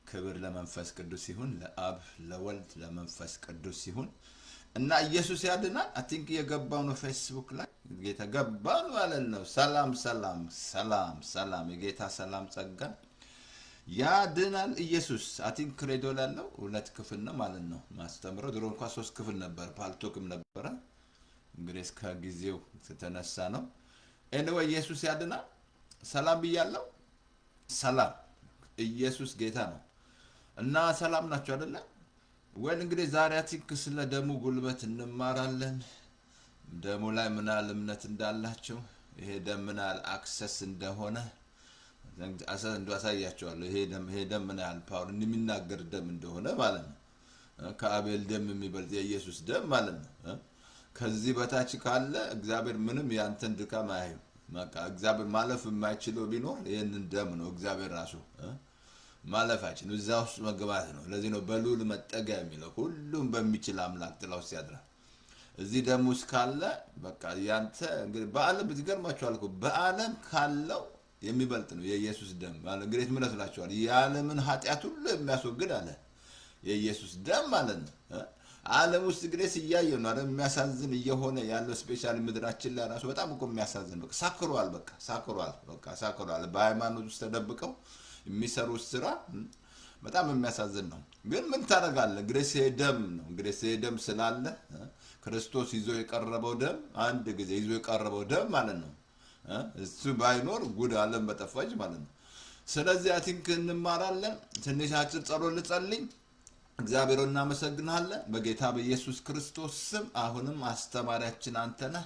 ክብር ለመንፈስ ቅዱስ ይሁን ለአብ ለወልድ ለመንፈስ ቅዱስ ይሁን እና ኢየሱስ ያድናል። አይ ቲንክ የገባው ነው ፌስቡክ ላይ ጌታ ገባል ማለት ነው። ሰላም ሰላም ሰላም ሰላም የጌታ ሰላም ጸጋ ያድናል ኢየሱስ። አይ ቲንክ ክሬዶ ያለው 2 ክፍል ነው ማለት ነው ማስተምረው። ድሮ እንኳን 3 ክፍል ነበር ፓልቶክም ነበረ። እንግዲህ እስከ ጊዜው ተነሳ ነው። ኤኒዌይ ኢየሱስ ያድናል። ሰላም ብያለሁ። ሰላም ኢየሱስ ጌታ ነው እና ሰላም ናቸው አይደለ? ወይ እንግዲህ ዛሬ አቲክ ስለ ደሙ ጉልበት እንማራለን። ደሙ ላይ ምን ያህል እምነት እንዳላቸው ይሄ ደም ምን ያህል አክሰስ እንደሆነ አሳያቸዋለሁ። ይሄ ደም ምን ያህል ፓወር እንደሚናገር ደም እንደሆነ ማለት ነው። ከአቤል ደም የሚበልጥ የኢየሱስ ደም ማለት ነው። ከዚህ በታች ካለ እግዚአብሔር ምንም ያንተን ድካም አያየው። በቃ እግዚአብሔር ማለፍ የማይችለው ቢኖር ይሄንን ደም ነው። እግዚአብሔር ራሱ ማለፋችን እዛ ውስጥ መግባት ነው። ለዚህ ነው በልዑል መጠጊያ የሚለው ሁሉም በሚችል አምላክ ጥላ ውስጥ ያድራል። እዚህ ደም ውስጥ ካለ በቃ ያንተ እንግዲህ በዓለም ብትገርማችኋል እኮ በዓለም ካለው የሚበልጥ ነው የኢየሱስ ደም ማለት እንግዲህ ምን መስላችኋል? የዓለምን ኃጢአት ሁሉ የሚያስወግድ አለ የኢየሱስ ደም ማለት ነው። ዓለም ውስጥ እንግዲህ እያየው ነው አይደል? የሚያሳዝን እየሆነ ያለው ስፔሻሊ ምድራችን ላይ ራሱ በጣም እኮ የሚያሳዝን በቃ ሳክሯል። በሃይማኖት ውስጥ ተደብቀው የሚሰሩት ስራ በጣም የሚያሳዝን ነው። ግን ምን ታደርጋለህ? እንግዲህ ደም ነው። እንግዲህ ደም ስላለ ክርስቶስ ይዞ የቀረበው ደም አንድ ጊዜ ይዞ የቀረበው ደም ማለት ነው። እሱ ባይኖር ጉድ ዓለም በጠፋች ማለት ነው። ስለዚህ አቲንክ እንማራለን። ትንሻችን ጸሎት ልጸልይ። እግዚአብሔር እናመሰግናለን በጌታ በኢየሱስ ክርስቶስ ስም። አሁንም አስተማሪያችን አንተ ነህ።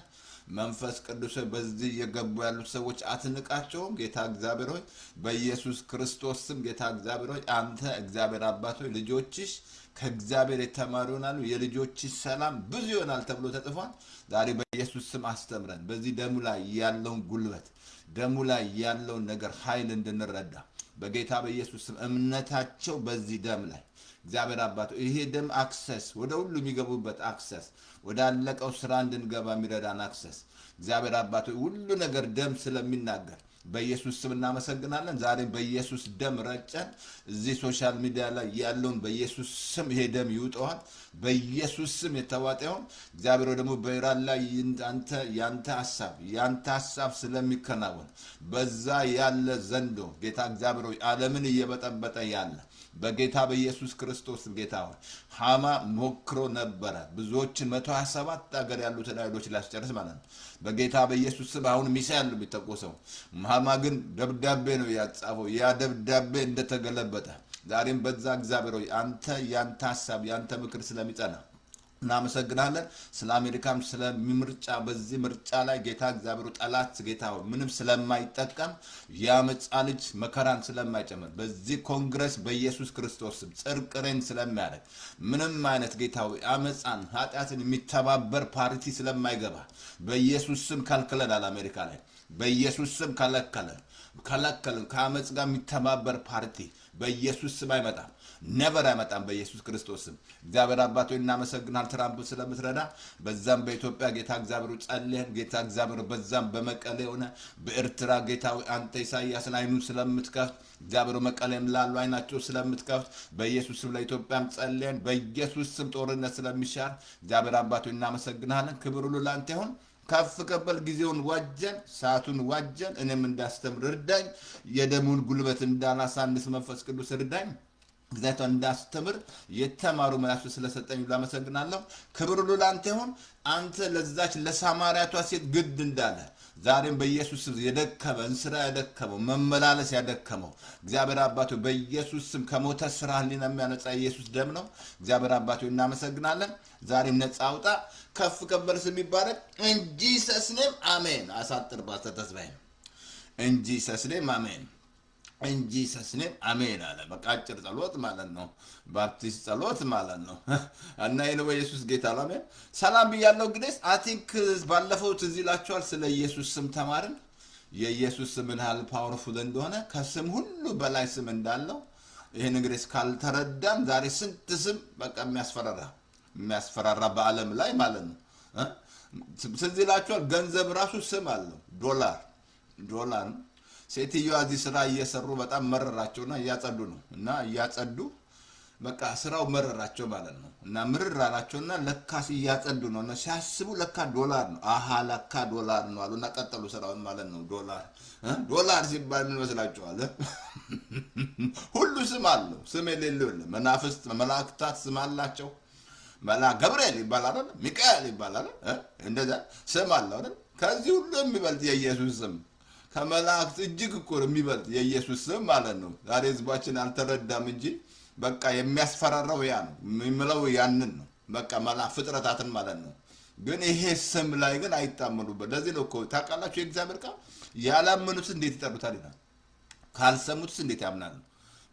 መንፈስ ቅዱስ በዚህ የገቡ ያሉት ሰዎች አትንቃቸውም። ጌታ እግዚአብሔር ሆይ በኢየሱስ ክርስቶስ ስም ጌታ እግዚአብሔር ሆይ አንተ እግዚአብሔር አባት ሆይ ልጆችሽ ከእግዚአብሔር የተማሩ ይሆናሉ፣ የልጆችሽ ሰላም ብዙ ይሆናል ተብሎ ተጽፏል። ዛሬ በኢየሱስ ስም አስተምረን። በዚህ ደሙ ላይ ያለውን ጉልበት ደሙ ላይ ያለውን ነገር ኃይል እንድንረዳ በጌታ በኢየሱስ ስም እምነታቸው በዚህ ደም ላይ እግዚአብሔር አባቶ ይሄ ደም አክሰስ ወደ ሁሉ የሚገቡበት አክሰስ ወደ አለቀው ስራ እንድንገባ የሚረዳን አክሰስ እግዚአብሔር አባቶ ሁሉ ነገር ደም ስለሚናገር በኢየሱስ ስም እናመሰግናለን። ዛሬ በኢየሱስ ደም ረጨን። እዚህ ሶሻል ሚዲያ ላይ ያለውን በኢየሱስ ስም ይሄ ደም ይውጠዋል። በኢየሱስ ስም የተዋጠውን እግዚአብሔር ደግሞ በኢራን ላይ ያንተ ሐሳብ ስለሚከናወን በዛ ያለ ዘንዶ ጌታ እግዚአብሔር ዓለምን እየበጠበጠ ያለ በጌታ በኢየሱስ ክርስቶስ ጌታ ሆይ ሃማ ሞክሮ ነበረ ብዙዎችን 127 ሀገር ያሉትን አይሁዶች ሊያስጨርስ ማለት ነው። በጌታ በኢየሱስ ስም አሁን ሚሳኤል ነው የሚተኮሰው። ሃማ ግን ደብዳቤ ነው ያጻፈው። ያ ደብዳቤ እንደተገለበጠ ዛሬም በዛ እግዚአብሔር ሆይ አንተ ያንተ ሐሳብ ያንተ ምክር ስለሚጸና እናመሰግናለን። ስለ አሜሪካም ስለምርጫ በዚህ ምርጫ ላይ ጌታ እግዚአብሔር ጠላት ጌታ ምንም ስለማይጠቀም ያመጻ ልጅ መከራን ስለማይጨምር በዚህ ኮንግረስ በኢየሱስ ክርስቶስ ስም ጽድቅን ስለሚያደርግ ምንም አይነት ጌታ አመጻን ኃጢአትን የሚተባበር ፓርቲ ስለማይገባ በኢየሱስ ስም ከልክለናል። አሜሪካ ላይ በኢየሱስ ስም ከለከለን። ከአመጽ ጋር የሚተባበር ፓርቲ በኢየሱስ ስም አይመጣም። ነበር አይመጣም በኢየሱስ ክርስቶስ ስም። እግዚአብሔር አባቶ እናመሰግናል ትራምፕ ስለምትረዳ በዛም በኢትዮጵያ ጌታ እግዚአብሔር ጸልየን ጌታ እግዚአብሔር በዛም በመቀሌ ሆነ በኤርትራ ጌታ አንተ ኢሳይያስን አይኑን ስለምትከፍት እግዚአብሔር መቀሌም ላሉ አይናቸው ስለምትከፍት በኢየሱስ ስም ለኢትዮጵያም ጸልየን በኢየሱስ ስም ጦርነት ስለሚሻር እግዚአብሔር አባቶ እናመሰግናለን። ክብር ሁሉ ላንተ ይሁን። ከፍ ከበል ጊዜውን ዋጀን ሰዓቱን ዋጀን። እኔም እንዳስተምር እርዳኝ። የደሙን ጉልበት እንዳላሳንስ መንፈስ ቅዱስ እርዳኝ። እግዚአብሔር እንዳስተምር የተማሩ መላእክት ስለሰጠኝ ላመሰግናለሁ። ክብር ሁሉ ላንተ ይሁን። አንተ ለዛች ለሳማርያቷ ሴት ግድ እንዳለ ዛሬም በኢየሱስ ስም የደከመ እንስራ ያደከመው መመላለስ ያደከመው እግዚአብሔር አባቶ በኢየሱስ ስም ከሞተ ስራ ህሊና የሚያነጻ ኢየሱስ ደም ነው። እግዚአብሔር አባቶ እናመሰግናለን። ዛሬም ነፃ አውጣ። ከፍ ከበል ስም ይባረክ። እንጂ ሰስኔም አሜን። አሳጥር ባስተተስባይ እንጂ ሰስኔም አሜን። እንጂ ሰስኔም አሜን አለ። በቃ አጭር ጸሎት ማለት ነው። ባፕቲስት ጸሎት ማለት ነው። እና ይሄው ኢየሱስ ጌታ አሜን። ሰላም ብያለሁ። እንግዲህ አይ ቲንክ ባለፈው ትዝ ይላችኋል ስለ ኢየሱስ ስም ተማርን። የኢየሱስ ስም ምን ያህል ፓወርፉል እንደሆነ ከስም ሁሉ በላይ ስም እንዳለው ይሄን እንግዲህ ካልተረዳን ዛሬ ስንት ስም በቃ የሚያስፈራራ በዓለም ላይ ማለት ነው። ትዝ ይላችኋል ገንዘብ ራሱ ስም አለው። ዶላር ሴትዮዋ እዚህ ስራ እየሰሩ በጣም መረራቸውና እያጸዱ ነው እና እያጸዱ በቃ ስራው መረራቸው ማለት ነው እና ምርር አላቸውና ለካስ እያጸዱ ነው እና ሲያስቡ ለካ ዶላር ነው። አሃ ለካ ዶላር ነው አሉና ቀጠሉ ስራውን ማለት ነው። ዶላር ሲባል ምን መስላችኋል? ሁሉ ስም አለው፣ ስም የሌለው የለም። መናፍስት መላእክታት ስም አላቸው። ገብርኤል ይባላል አይደል? ሚካኤል ይባላል አይደል? እንደዛ ስም አለው አይደል? ከዚህ ሁሉ የሚበልጥ የኢየሱስ ስም ከመላእክት እጅግ እኮ የሚበልጥ የኢየሱስ ስም ማለት ነው። ዛሬ ህዝባችን አልተረዳም እንጂ በቃ የሚያስፈራራው ያ ነው የሚለው ያንን ነው። በቃ ፍጥረታትን ማለት ነው። ግን ይሄ ስም ላይ ግን አይታመኑበት። ለዚህ ነው እኮ ታውቃላችሁ የእግዚአብሔር ቃል ያላመኑት እንዴት ይጠሩታል ይላል፣ ካልሰሙትስ እንዴት ያምናሉ?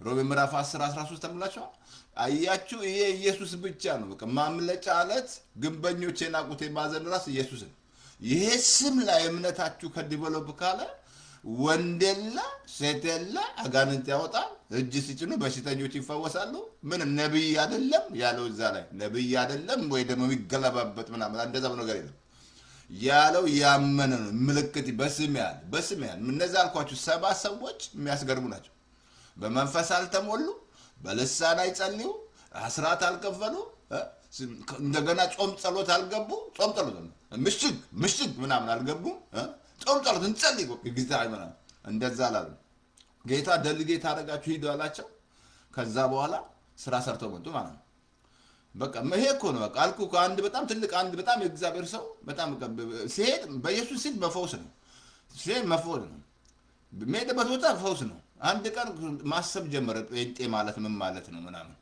ሮሜ ምዕራፍ 10 13 ተምላችኋል። አያችሁ ይሄ ኢየሱስ ብቻ ነው በቃ ማምለጫ አለት። ግንበኞች የናቁት የማዕዘን ራስ ኢየሱስ ነው። ይሄ ስም ላይ እምነታችሁ ከዲቨሎፕ ካለ ወንድ የለ ሴት የለ አጋንንት ያወጣል። እጅ ሲጭኑ በሽተኞች ይፈወሳሉ። ምን ነብይ አይደለም ያለው እዛ ላይ ነብይ አይደለም ወይ ደግሞ የሚገለባበት ምናምን እንደዛው ነገር የለም ያለው ያመነ ነው። ምልክት በስም ያለ እነዛ አልኳችሁ 7 ሰዎች የሚያስገርሙ ናቸው። በመንፈስ አልተሞሉ፣ በልሳን አይጸልዩ፣ አስራት አልከፈሉ፣ እንደገና ጾም ጸሎት አልገቡ። ጾም ጸሎት ምሽግ ምናምን አልገቡ። ጾም ጸሎት እንጸልይ ጌታ አይመናም እንደዛ አላሉ። ጌታ ደልጌት አደረጋችሁ ሂዱ አላቸው። ከዛ በኋላ ስራ ሰርተው መጡ ማለት ነው። በቃ ይሄ እኮ ነው በቃ አልኩ። አንድ በጣም ትልቅ አንድ በጣም የእግዚአብሔር ሰው በጣም ሲሄድ በኢየሱስ ሲል በፈውስ ነው ሲሄድ መፈወስ ነው። የሚሄድበት ቦታ ፈውስ ነው። አንድ ቀን ማሰብ ጀመረ። ጴንጤ ማለት ምን ማለት ነው ምናምን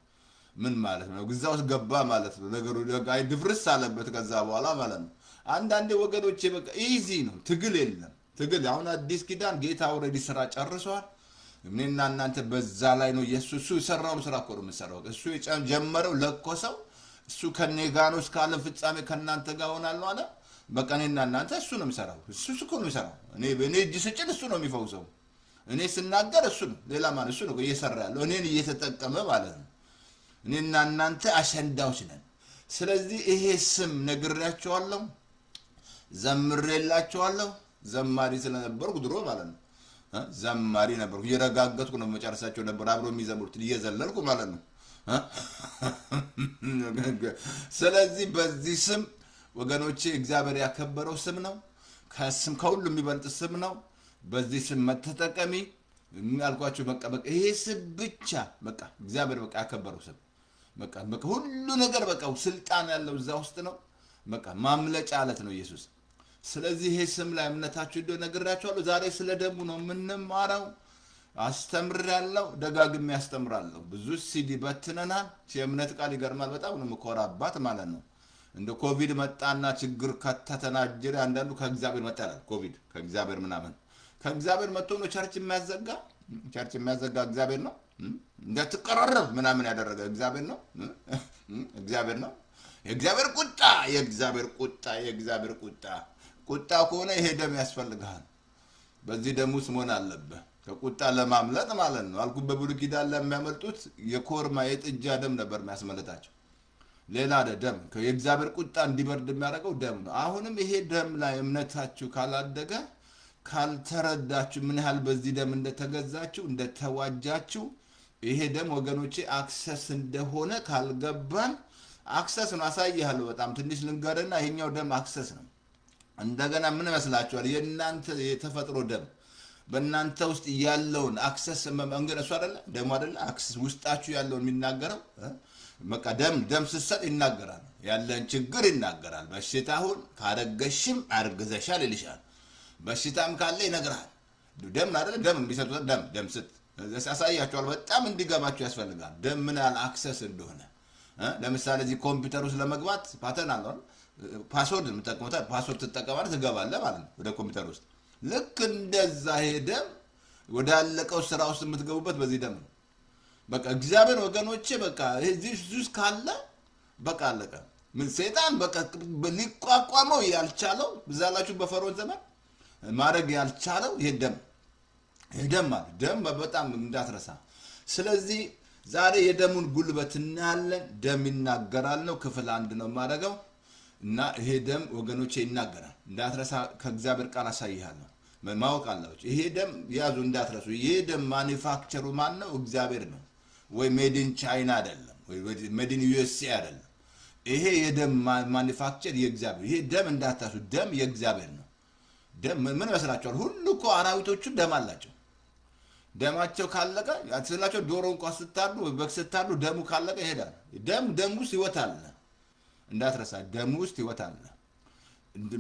ምን ማለት ነው? ግዛ ውስጥ ገባ ማለት ነው ነገሩ። ድፍርስ አለበት ከዛ በኋላ ማለት ነው። አንዳንዴ ወገኖቼ በቃ ኢዚ ነው፣ ትግል የለም ትግል። አሁን አዲስ ኪዳን ጌታ ኦልሬዲ ስራ ጨርሷል። እኔና እናንተ በዛ ላይ ነው። ኢየሱስ የሰራውን ስራ እኮ ነው የምንሰራው። እሱ የጀመረው ለኮሰው እሱ ከኔ ጋር ነው እስከ ዓለም ፍጻሜ ከእናንተ ጋር ሆናለሁ አለ። በቃ እኔና እናንተ እሱ ነው የሚሰራው። እሱ እኮ ነው የሚሰራው። እኔ እጅ ስጭን እሱ ነው የሚፈውሰው። እኔ ስናገር እሱ ነው፣ ሌላ ማለት እሱ ነው እየሰራ ያለው እኔን እየተጠቀመ ማለት ነው። እኔና እናንተ አሸንዳዎች ነን። ስለዚህ ይሄ ስም ነግሬያቸዋለሁ፣ ዘምሬላቸዋለሁ። ዘማሪ ስለነበርኩ ድሮ ማለት ነው ዘማሪ ነበርኩ። እየረጋገጥኩ ነው መጨረሳቸው ነበር አብሮ የሚዘምሩት እየዘለልኩ ማለት ነው። ስለዚህ በዚህ ስም ወገኖቼ እግዚአብሔር ያከበረው ስም ነው። ከስም ከሁሉ የሚበልጥ ስም ነው። በዚህ ስም መተጠቀሚ ያልኳችሁ በቃ ይሄ ስም ብቻ በቃ እግዚአብሔር በቃ ያከበረው ስም በቃ ሁሉ ነገር በቃ ስልጣን ያለው እዛ ውስጥ ነው። በቃ ማምለጫ አለት ነው ኢየሱስ። ስለዚህ ይሄ ስም ላይ እምነታችሁ እንደው ነግራችኋለሁ። ዛሬ ስለ ደሙ ነው የምንማረው። አስተምራለሁ፣ ደጋግሜ ያስተምራለሁ። ብዙ ሲዲ በትነናል። የእምነት ቃል ይገርማል። በጣም ነው የምኮራባት ማለት ነው። እንደ ኮቪድ መጣና ችግር ከተተናጀረ አንዳንዱ ከእግዚአብሔር መጣ ይላል። ኮቪድ ከእግዚአብሔር ምናምን ከእግዚአብሔር መጥቶ ነው ቸርች የሚያዘጋ እግዚአብሔር ነው። እንደተቀራረብ ምናምን ያደረገ እግዚአብሔር ነው። እግዚአብሔር ነው። የእግዚአብሔር ቁጣ ከሆነ ይሄ ደም ያስፈልግሃል። በዚህ ደም ውስጥ መሆን አለብህ ከቁጣ ለማምለጥ ማለት ነው። አልኩ በብሉይ ኪዳን ለሚያመልጡት የኮርማ የጥጃ ደም ነበር የሚያስመልጣቸው። ሌላ ደም የእግዚአብሔር ቁጣ እንዲበርድ የሚያደርገው ደም ነው። አሁንም ይሄ ደም ላይ እምነታችሁ ካላደገ ካልተረዳችሁ ምን ያህል በዚህ ደም እንደተገዛችሁ እንደተዋጃችሁ ይሄ ደም ወገኖቼ አክሰስ እንደሆነ ካልገባን አክሰስ ነው። አሳይሃለሁ። በጣም ትንሽ ልንገርና ይሄኛው ደም አክሰስ ነው። እንደገና ምን መስላችኋል? የእናንተ የተፈጥሮ ደም በእናንተ ውስጥ ያለውን አክሰስ መንገድ እሱ አይደለ ደም አይደለ አክሰስ ውስጣችሁ ያለውን የሚናገረው በቃ ደም ስትሰጥ ይናገራል። ያለን ችግር ይናገራል። በሽታውን ካረገሽም አርግዘሻል ይልሻል። በሽታም ካለ ይነግራል። ደም አይደለ ደም የሚሰጡት ደም ስት ያሳያችኋል። በጣም እንዲገባችሁ ያስፈልጋል ደም ምን ያህል አክሰስ እንደሆነ። ለምሳሌ እዚህ ኮምፒውተር ውስጥ ለመግባት ፓተርን አለው። ፓስወርድ የምትጠቀሙት ፓስወርድ ትጠቀማለህ ትገባለህ ማለት ነው ወደ ኮምፒውተር ውስጥ። ልክ እንደዛ ይሄ ደም ወደ አለቀው ስራ ውስጥ የምትገቡበት በዚህ ደም ነው። በቃ እግዚአብሔር ወገኖቼ በቃ እዚህ ውስጥ ካለ በቃ አለቀ። ምን ሰይጣን በቃ ሊቋቋመው ያልቻለው ብዛላችሁ በፈርዖን ዘመን ማድረግ ያልቻለው ይሄ ደም ማለት ደም በጣም እንዳትረሳ። ስለዚህ ዛሬ የደሙን ጉልበት እናያለን። ደም ይናገራል ነው ክፍል 1 ነው የማደርገው እና ይሄ ደም ወገኖቼ ይናገራል። እንዳትረሳ ከእግዚአብሔር ቃል አሳይሃለሁ። ማወቅ አለባችሁ። ይሄ ደም ያዙ እንዳትረሱ። ይሄ ደም ማኒፋክቸሩ ማን ነው? እግዚአብሔር ነው። ወይ ሜድን ቻይና አይደለም፣ ወይ ሜድን ዩኤስኤ አይደለም። ይሄ የደም ማኒፋክቸር የእግዚአብሔር። ይሄ ደም እንዳትረሱ፣ ደም የእግዚአብሔር ነው። ደም ምን መስላችኋል? ሁሉ እኮ አራዊቶቹ ደም አላቸው። ደማቸው ካለቀ ያትስላቸው። ዶሮ እንኳን ስታሉ በግ ስታሉ ደሙ ካለቀ ይሄዳል። ደም ውስጥ ህይወት አለ እንዳትረሳ። ደም ውስጥ ህይወት አለ።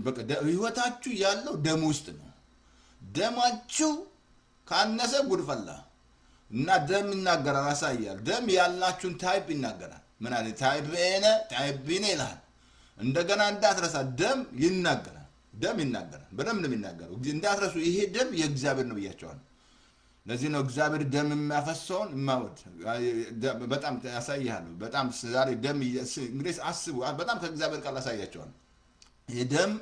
በቃ ህይወታችሁ ያለው ደም ውስጥ ነው። ደማችሁ ካነሰ ጉድፈላ እና ደም ይናገራል፣ ያሳያል። ደም ያላችሁን ታይፕ ይናገራል። ምን አለ? ታይፕ ኤ ነህ፣ ታይፕ ቢ ነህ ይልሃል። እንደገና እንዳትረሳ፣ ደም ይናገራል። ደም ይናገራል። በደም ነው የሚናገረው። እንዳትረሱ፣ ይሄ ደም የእግዚአብሔር ነው ብያቸዋል። ለዚህ ነው እግዚአብሔር ደም የሚያፈሰውን የማወድ በጣም ያሳያለሁ። በጣም ዛሬ ደም እንግዲህ አስቡ። በጣም ከእግዚአብሔር ቃል ያሳያቸዋል። ይሄ ደም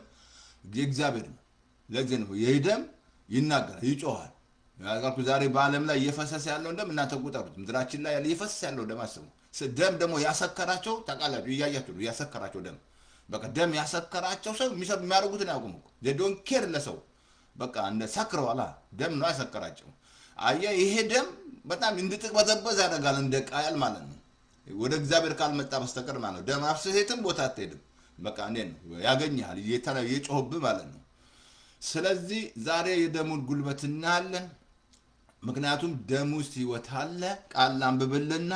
የእግዚአብሔር ነው። ለዚህ ነው ይሄ ደም ይናገራል፣ ይጮሃል። ያልኩ ዛሬ በዓለም ላይ እየፈሰሰ ያለው ደም እናንተ ቁጠሩት። ምድራችን ላይ እየፈሰሰ ያለው ደም አስቡ። ደም ደግሞ ያሰከራቸው ታውቃላችሁ፣ እያያችሁ ነው። ያሰከራቸው ደም በቃ ደም ያሰከራቸው ሰው የሚያደርጉትን ያውቁም እኮ ዶንት ኬር ለሰው በቃ እንደ ሰክረዋላ። ደም ነው ያሰከራቸው። አየህ፣ ይሄ ደም በጣም እንድትቅበዘበዝ ያደርጋል፣ እንደ ቃየል ማለት ነው። ወደ እግዚአብሔር ካልመጣ በስተቀር ማለት ነው። ደም አፍስሰህ የትም ቦታ አትሄድም። በቃ እንዴት ነው ያገኘሃል፣ እየጮህብህ ማለት ነው። ስለዚህ ዛሬ የደሙን ጉልበት እናያለን። ምክንያቱም ደም ውስጥ ህይወት አለ። ቃል ላንብብልና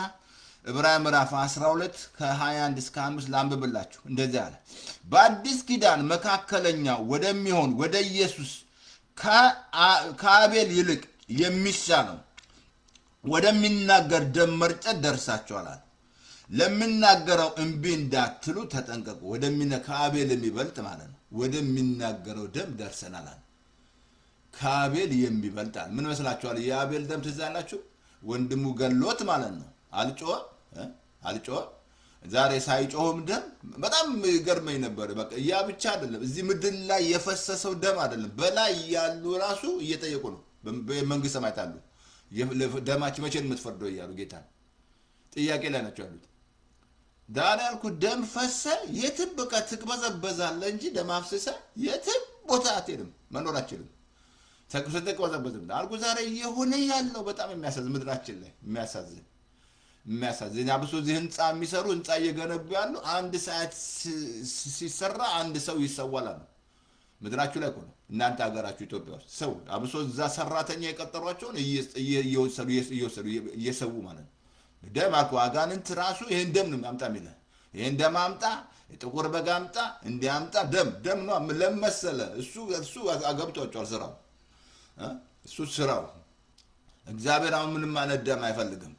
ዕብራውያን ምዕራፍ 12 ከ21 እስከ 5 ላንብብላችሁ። እንደዚህ አለ። በአዲስ ኪዳን መካከለኛ ወደሚሆን ወደ ኢየሱስ ከአቤል ይልቅ የሚሻለው ወደሚናገር ደም መርጨት ደርሳችኋል። ለሚናገረው እምቢ እንዳትሉ ተጠንቀቁ። ከአቤል የሚበልጥ ማለት ነው። ወደሚናገረው ደም ደርሰናል። ከአቤል የሚበልጣል። ምን መስላችኋል? የአቤል ደም ትዝ አላችሁ? ወንድሙ ገሎት ማለት ነው። አልጮኸ። ዛሬ ሳይጮህም ደም በጣም ይገርመኝ ነበር። በቃ ያ ብቻ አይደለም፣ እዚህ ምድር ላይ የፈሰሰው ደም አይደለም፣ በላይ ያሉ ራሱ እየጠየቁ ነው። በመንግስት ሰማያት አሉ። ደማችን መቼ የምትፈርደው እያሉ ጌታ ጥያቄ ላይ ናቸው ያሉት። ዳር ያልኩ ደም ፈሰ የትም በቃ ትቅበዘበዛለህ እንጂ ደም አፍስሰ የትም ቦታ አትሄድም፣ መኖር አትችልም። ትቅበዘበዝም አልኩ። ዛሬ የሆነ ያለው በጣም የሚያሳዝን ምድራችን ላይ የሚያሳዝን አብሶ እዚህ ህንፃ የሚሰሩ ህንፃ እየገነቡ ያሉ አንድ ሰዓት ሲሰራ አንድ ሰው ይሰዋላል። ምድራችሁ ላይ እኮ ነው። እናንተ ሀገራችሁ ኢትዮጵያ ውስጥ ሰው አብሶ እዛ ሰራተኛ የቀጠሯቸውን እየሰዉ ማለት ነው። ደም አልኩ። አጋንንት ራሱ ይሄን ደም ነው አምጣ የሚልህ። ይሄን ደም አምጣ፣ የጥቁር በግ አምጣ፣ እንዲያምጣ ደም ነው ለመሰለ እሱ አገብቷቸዋል ስራው። እሱ ስራው እግዚአብሔር አሁን ምንም ማለት ደም አይፈልግም።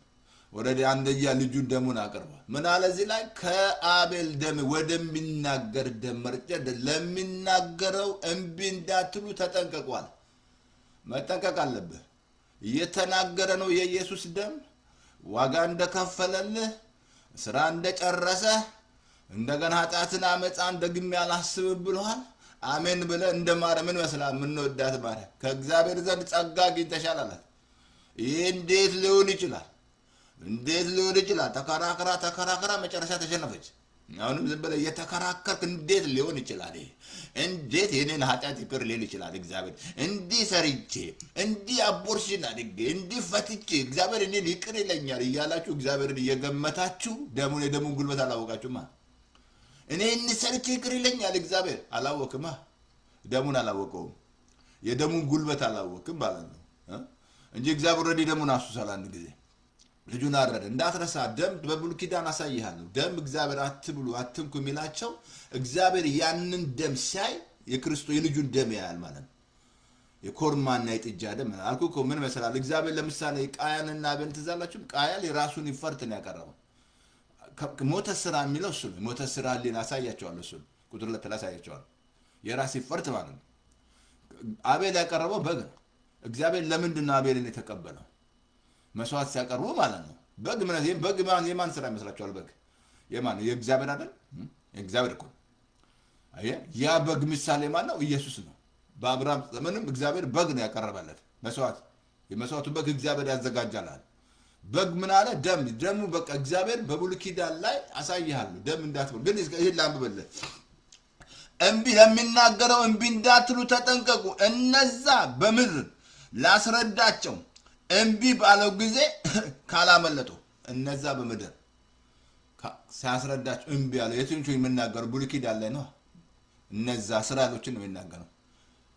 ወረዲ አንደኛ ልጁን ደሙን አቀርቧል። ምን አለ እዚህ ላይ? ከአቤል ደም ወደሚናገር ደም መርጨት ለሚናገረው እምቢ እንዳትሉ ተጠንቀቋል። መጠንቀቅ አለብህ። እየተናገረ ነው የኢየሱስ ደም ዋጋ እንደከፈለልህ፣ ስራ እንደጨረሰ፣ እንደገና ኃጢአትን አመፃን ደግሜ አላስብም ብለዋል። አሜን ብለህ እንደማርያም ምን መስላል? የምንወዳት ማርያም ከእግዚአብሔር ዘንድ ጸጋ አግኝተሻል አላት። ይህ እንዴት ሊሆን ይችላል? እንዴት ሊሆን ይችላል? ተከራከራ መጨረሻ ተሸነፈች። አሁንም ዝም ብለህ እየተከራከርክ እንዴት ሊሆን ይችላል? እንዴት የኔን ኃጢአት ይቅር ሊል ይችላል እግዚአብሔር? እንዲህ ሰርቼ እንዲህ አቦርሽን አድርጌ እንዲህ ፈትቼ እግዚአብሔር እኔን ይቅር ይለኛል እያላችሁ እግዚአብሔርን እየገመታችሁ የደሙን ጉልበት አላወቃችሁማ። እኔ ሰርቼ ይቅር ይለኛል እግዚአብሔር አላወቅማ። ደሙን አላወቀውም። የደሙን ጉልበት አላወቅም ማለት ነው እንጂ እግዚአብሔር ወዲህ ደሙን አሱሳል። አንድ ጊዜ ልጁን አረደ። እንዳትረሳ ደም በብሉይ ኪዳን አሳይሃለሁ። ደም እግዚአብሔር አትብሉ አትንኩ የሚላቸው እግዚአብሔር ያንን ደም ሲያይ የክርስቶስ የልጁን ደም ያያል ማለት ነው። የኮርማና የጥጃ ደም አልኩ እኮ። ምን መሰላል? እግዚአብሔር ለምሳሌ ቃያንና አቤልን ትዝ አላችሁ? ቃያል የራሱን ይፈርት ነው ያቀረበው። ሞተ ስራ የሚለው እሱ ነው። ሞተ ስራ ሊን አሳያቸዋለሁ። እሱ ቁጥር 2 ላይ አሳያቸዋለሁ። የራስ ይፈርት ማለት ነው። አቤል ያቀረበው በግ ነው። እግዚአብሔር ለምንድን ነው አቤልን የተቀበለው? መስዋዕት ሲያቀርቡ ማለት ነው። በግ የማን ስራ ይመስላችኋል? በግ የማን? የእግዚአብሔር አይደል? የእግዚአብሔር እኮ አየህ። ያ በግ ምሳሌ ማን ነው? ኢየሱስ ነው። በአብርሃም ዘመንም እግዚአብሔር በግ ነው ያቀረበለት መስዋዕት። የመስዋዕቱ በግ እግዚአብሔር ያዘጋጃላል። በግ ምን አለ? ደሙ በቃ እግዚአብሔር በብሉይ ኪዳን ላይ አሳይሃለሁ። ደም እንዳትበሉ ግን ይሄን ላንብብልህ። እምቢ ለሚናገረው እምቢ እንዳትሉ ተጠንቀቁ። እነዛ በምድር ላስረዳቸው እምቢ ባለው ጊዜ ካላመለጡ እነዛ በምድር ሲያስረዳቸው እምቢ ያለው የትኞቹ የሚናገሩ ብሉይ ኪዳን ላይ ነው። እነዛ እስራኤሎችን ነው የሚናገረው።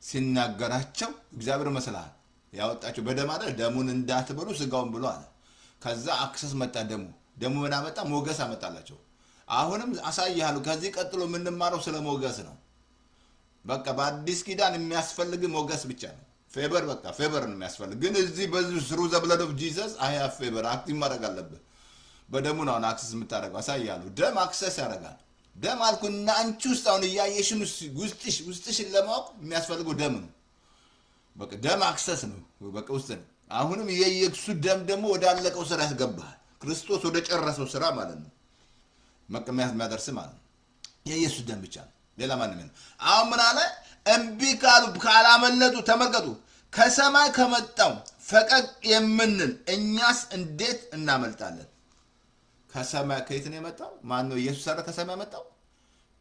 ሲናገራቸው እግዚአብሔር መስላል ያወጣቸው በደም አይደል? ደሙን እንዳትበሉ ስጋውን ብሎ አለ። ከዛ አክሰስ መጣ። ደሙ ምን አመጣ? ሞገስ አመጣላቸው። አሁንም አሳያለሁ። ከዚህ ቀጥሎ የምንማረው ስለ ሞገስ ነው። በቃ በአዲስ ኪዳን የሚያስፈልግ ሞገስ ብቻ ነው። ፌቨር በቃ ፌቨር ነው የሚያስፈልግ። ግን እዚህ በዚህ ስሩ ዘ ብለድ ኦፍ ጂሰስ አይ ሃቭ ፌቨር አክቲቭ ማድረግ አለብህ። በደሙ ነው አክሰስ የምታደርገው። አሳያለሁ። ደም አክሰስ ያደርጋል። ደም አልኩና አንቺ ውስጥ አሁን እያየሽን ውስጥሽን ለማወቅ የሚያስፈልገው ደም ነው። በቃ ደም አክሰስ ነው በቃ ውስጥ ነው። አሁንም የኢየሱስ ደም ደግሞ ወደ አለቀው ስራ ያስገባሃል። ክርስቶስ ወደ ጨረሰው ስራ ማለት ነው። መቀመያት የሚያደርስ ማለት ነው። የኢየሱስ ደም ብቻ ነው፣ ሌላ ማንም ነው። አሁን ምን አለ? እምቢ ካሉ ካላመለጡ፣ ተመልከቱ፣ ከሰማይ ከመጣው ፈቀቅ የምንል እኛስ እንዴት እናመልጣለን? ከሰማይ ከየት ነው የመጣው? ማን ነው? ኢየሱስ አለ ከሰማይ መጣው።